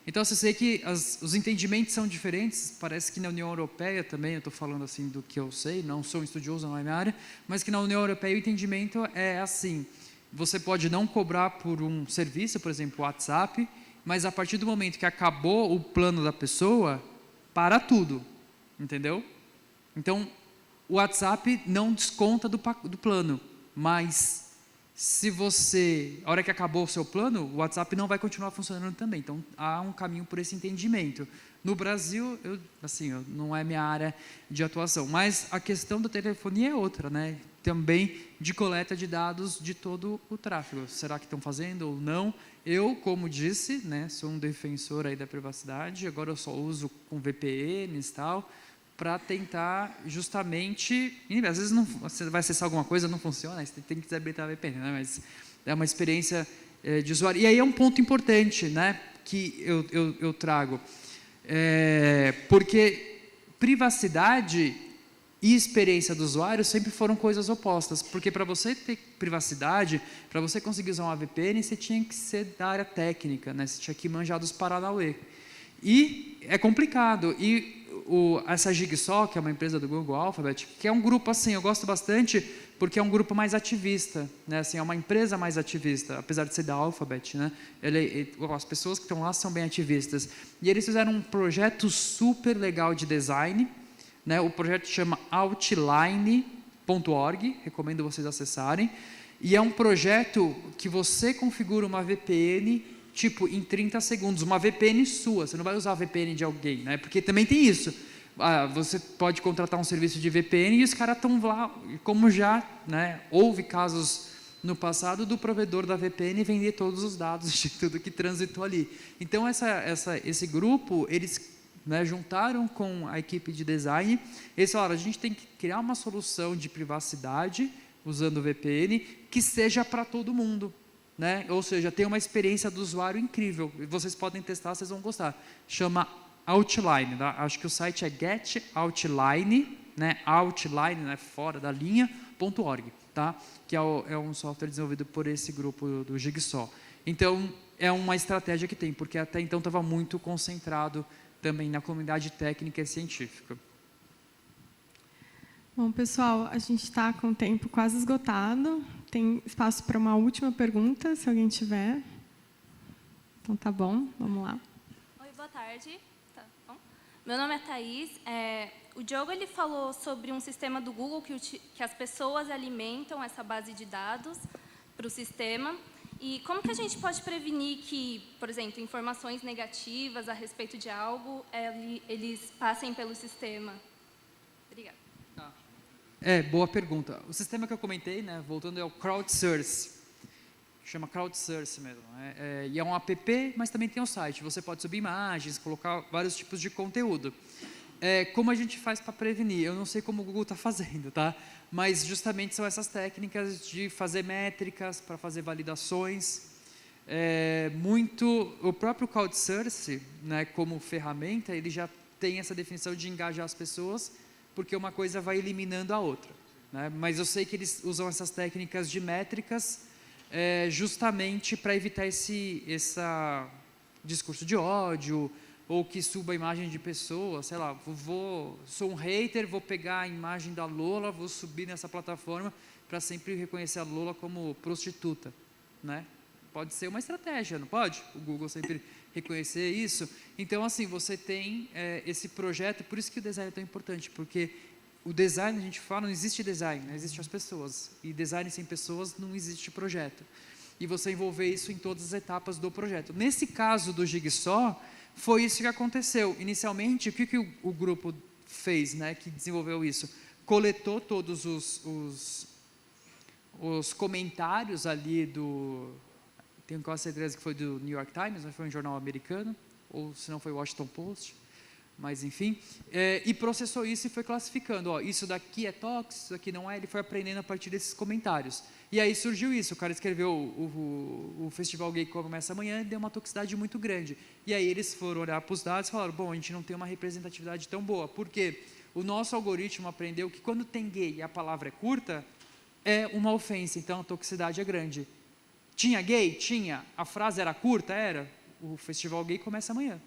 Então, eu sei que os entendimentos são diferentes, parece que na União Europeia também, eu estou falando assim do que eu sei, não sou um estudioso, não é minha área, mas que na União Europeia o entendimento é assim, você pode não cobrar por um serviço, por exemplo, o WhatsApp, mas a partir do momento que acabou o plano da pessoa, para tudo, entendeu? Então, o WhatsApp não desconta do plano, mas se a hora que acabou o seu plano, o WhatsApp não vai continuar funcionando também. Então, há um caminho por esse entendimento. No Brasil, não é minha área de atuação, mas a questão da telefonia é outra, né? Também de coleta de dados de todo o tráfego. Será que estão fazendo ou não? Eu, como disse, né, sou um defensor aí da privacidade, agora eu só uso com VPNs e tal, para tentar justamente, às vezes você vai acessar alguma coisa, não funciona, você tem que desabilitar a VPN, né? Mas é uma experiência de usuário. E aí é um ponto importante, né, que eu trago, porque privacidade e experiência do usuário sempre foram coisas opostas, porque para você ter privacidade, para você conseguir usar uma VPN, você tinha que ser da área técnica, né? Você tinha que manjar dos paranauê. E é complicado, essa Jigsaw, que é uma empresa do Google Alphabet, que é um grupo assim, eu gosto bastante, porque é um grupo mais ativista, né? Assim, é uma empresa mais ativista, apesar de ser da Alphabet, né? As pessoas que estão lá são bem ativistas. E eles fizeram um projeto super legal de design, né? O projeto chama Outline.org, recomendo vocês acessarem. E é um projeto que você configura uma VPN, tipo, em 30 segundos. Uma VPN sua, você não vai usar a VPN de alguém, né? Porque também tem isso. Você pode contratar um serviço de VPN e os caras estão lá, como já, né, houve casos no passado do provedor da VPN vender todos os dados de tudo que transitou ali. Então, esse grupo, eles, né, juntaram com a equipe de design, eles falaram, a gente tem que criar uma solução de privacidade, usando o VPN, que seja para todo mundo, né? Ou seja, tem uma experiência do usuário incrível. Vocês podem testar, vocês vão gostar. Chama Outline, tá? Acho que o site é GetOutline, né? Outline, né? Fora da linha.org, tá? Que é um software desenvolvido por esse grupo do Jigsaw. Então, é uma estratégia que tem, porque até então estava muito concentrado também na comunidade técnica e científica. Bom, pessoal, a gente está com o tempo quase esgotado. Tem espaço para uma última pergunta, se alguém tiver. Então, tá bom, vamos lá. Oi, boa tarde. Tá bom? Meu nome é Thaís. O Diogo ele falou sobre um sistema do Google que as pessoas alimentam essa base de dados para o sistema. E como que a gente pode prevenir que, por exemplo, informações negativas a respeito de algo, eles passem pelo sistema? Obrigada. Boa pergunta. O sistema que eu comentei, né, voltando, é o Crowdsource. Chama Crowdsource mesmo. E é um app, mas também tem um site. Você pode subir imagens, colocar vários tipos de conteúdo. Como a gente faz para prevenir? Eu não sei como o Google está fazendo, tá? Mas justamente são essas técnicas de fazer métricas, para fazer validações. O próprio Crowdsource, né, como ferramenta, ele já tem essa definição de engajar as pessoas, porque uma coisa vai eliminando a outra, né? Mas eu sei que eles usam essas técnicas de métricas justamente para evitar esse discurso de ódio, ou que suba a imagem de pessoas, sei lá, sou um hater, vou pegar a imagem da Lola, vou subir nessa plataforma para sempre reconhecer a Lola como prostituta, né? Pode ser uma estratégia, não pode? O Google sempre reconhecer isso. Então, assim, você tem esse projeto, por isso que o design é tão importante, porque o design, a gente fala, não existe design, né? Existem as pessoas. E design sem pessoas não existe projeto. E você envolver isso em todas as etapas do projeto. Nesse caso do Jigsaw, foi isso que aconteceu. Inicialmente, o que o grupo fez, né, que desenvolveu isso? Coletou todos os comentários ali tenho quase certeza que foi do New York Times, mas foi um jornal americano, ou se não foi o Washington Post, mas enfim, e processou isso e foi classificando, isso daqui é tóxico, isso daqui não é, ele foi aprendendo a partir desses comentários. E aí surgiu isso, o cara escreveu o Festival Gay que começa amanhã e deu uma toxicidade muito grande. E aí eles foram olhar para os dados e falaram, bom, a gente não tem uma representatividade tão boa, porque o nosso algoritmo aprendeu que quando tem gay e a palavra é curta, é uma ofensa, então a toxicidade é grande. Tinha gay? Tinha. A frase era curta? Era. O Festival Gay começa amanhã.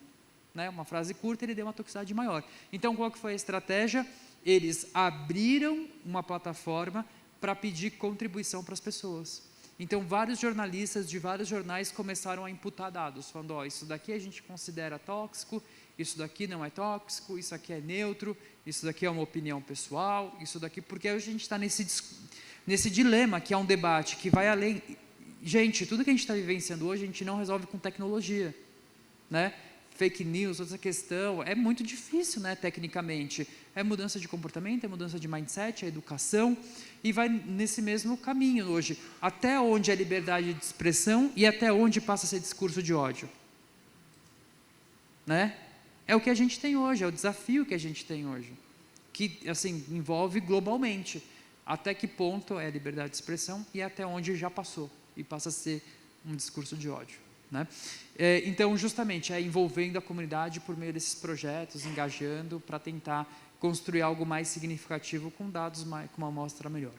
Né? Uma frase curta, ele deu uma toxicidade maior. Então, qual que foi a estratégia? Eles abriram uma plataforma para pedir contribuição para as pessoas. Então, vários jornalistas de vários jornais começaram a imputar dados, falando, isso daqui a gente considera tóxico, isso daqui não é tóxico, isso aqui é neutro, isso daqui é uma opinião pessoal, isso daqui... Porque hoje a gente está nesse dilema, que é um debate que vai além... Gente, tudo que a gente está vivenciando hoje, a gente não resolve com tecnologia, né? Fake news, outra questão, é muito difícil, né, tecnicamente. É mudança de comportamento, é mudança de mindset, é educação, e vai nesse mesmo caminho hoje. Até onde é liberdade de expressão e até onde passa a ser discurso de ódio. Né? É o que a gente tem hoje, é o desafio que a gente tem hoje, que, assim, envolve globalmente. Até que ponto é a liberdade de expressão e até onde já passou. E passa a ser um discurso de ódio, né? Então, justamente, envolvendo a comunidade por meio desses projetos, engajando para tentar construir algo mais significativo com dados com uma amostra melhor.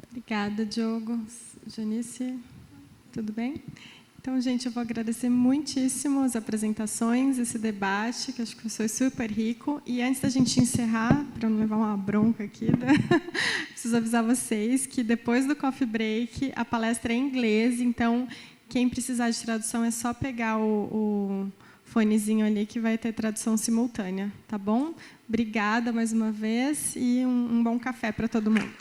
Obrigada, Diogo. Janice, tudo bem? Então, gente, eu vou agradecer muitíssimo as apresentações, esse debate, que acho que foi super rico. E antes da gente encerrar, para não levar uma bronca aqui, preciso avisar vocês que depois do coffee break, a palestra é em inglês, então, quem precisar de tradução é só pegar o fonezinho ali que vai ter tradução simultânea, tá bom? Obrigada mais uma vez e um bom café para todo mundo.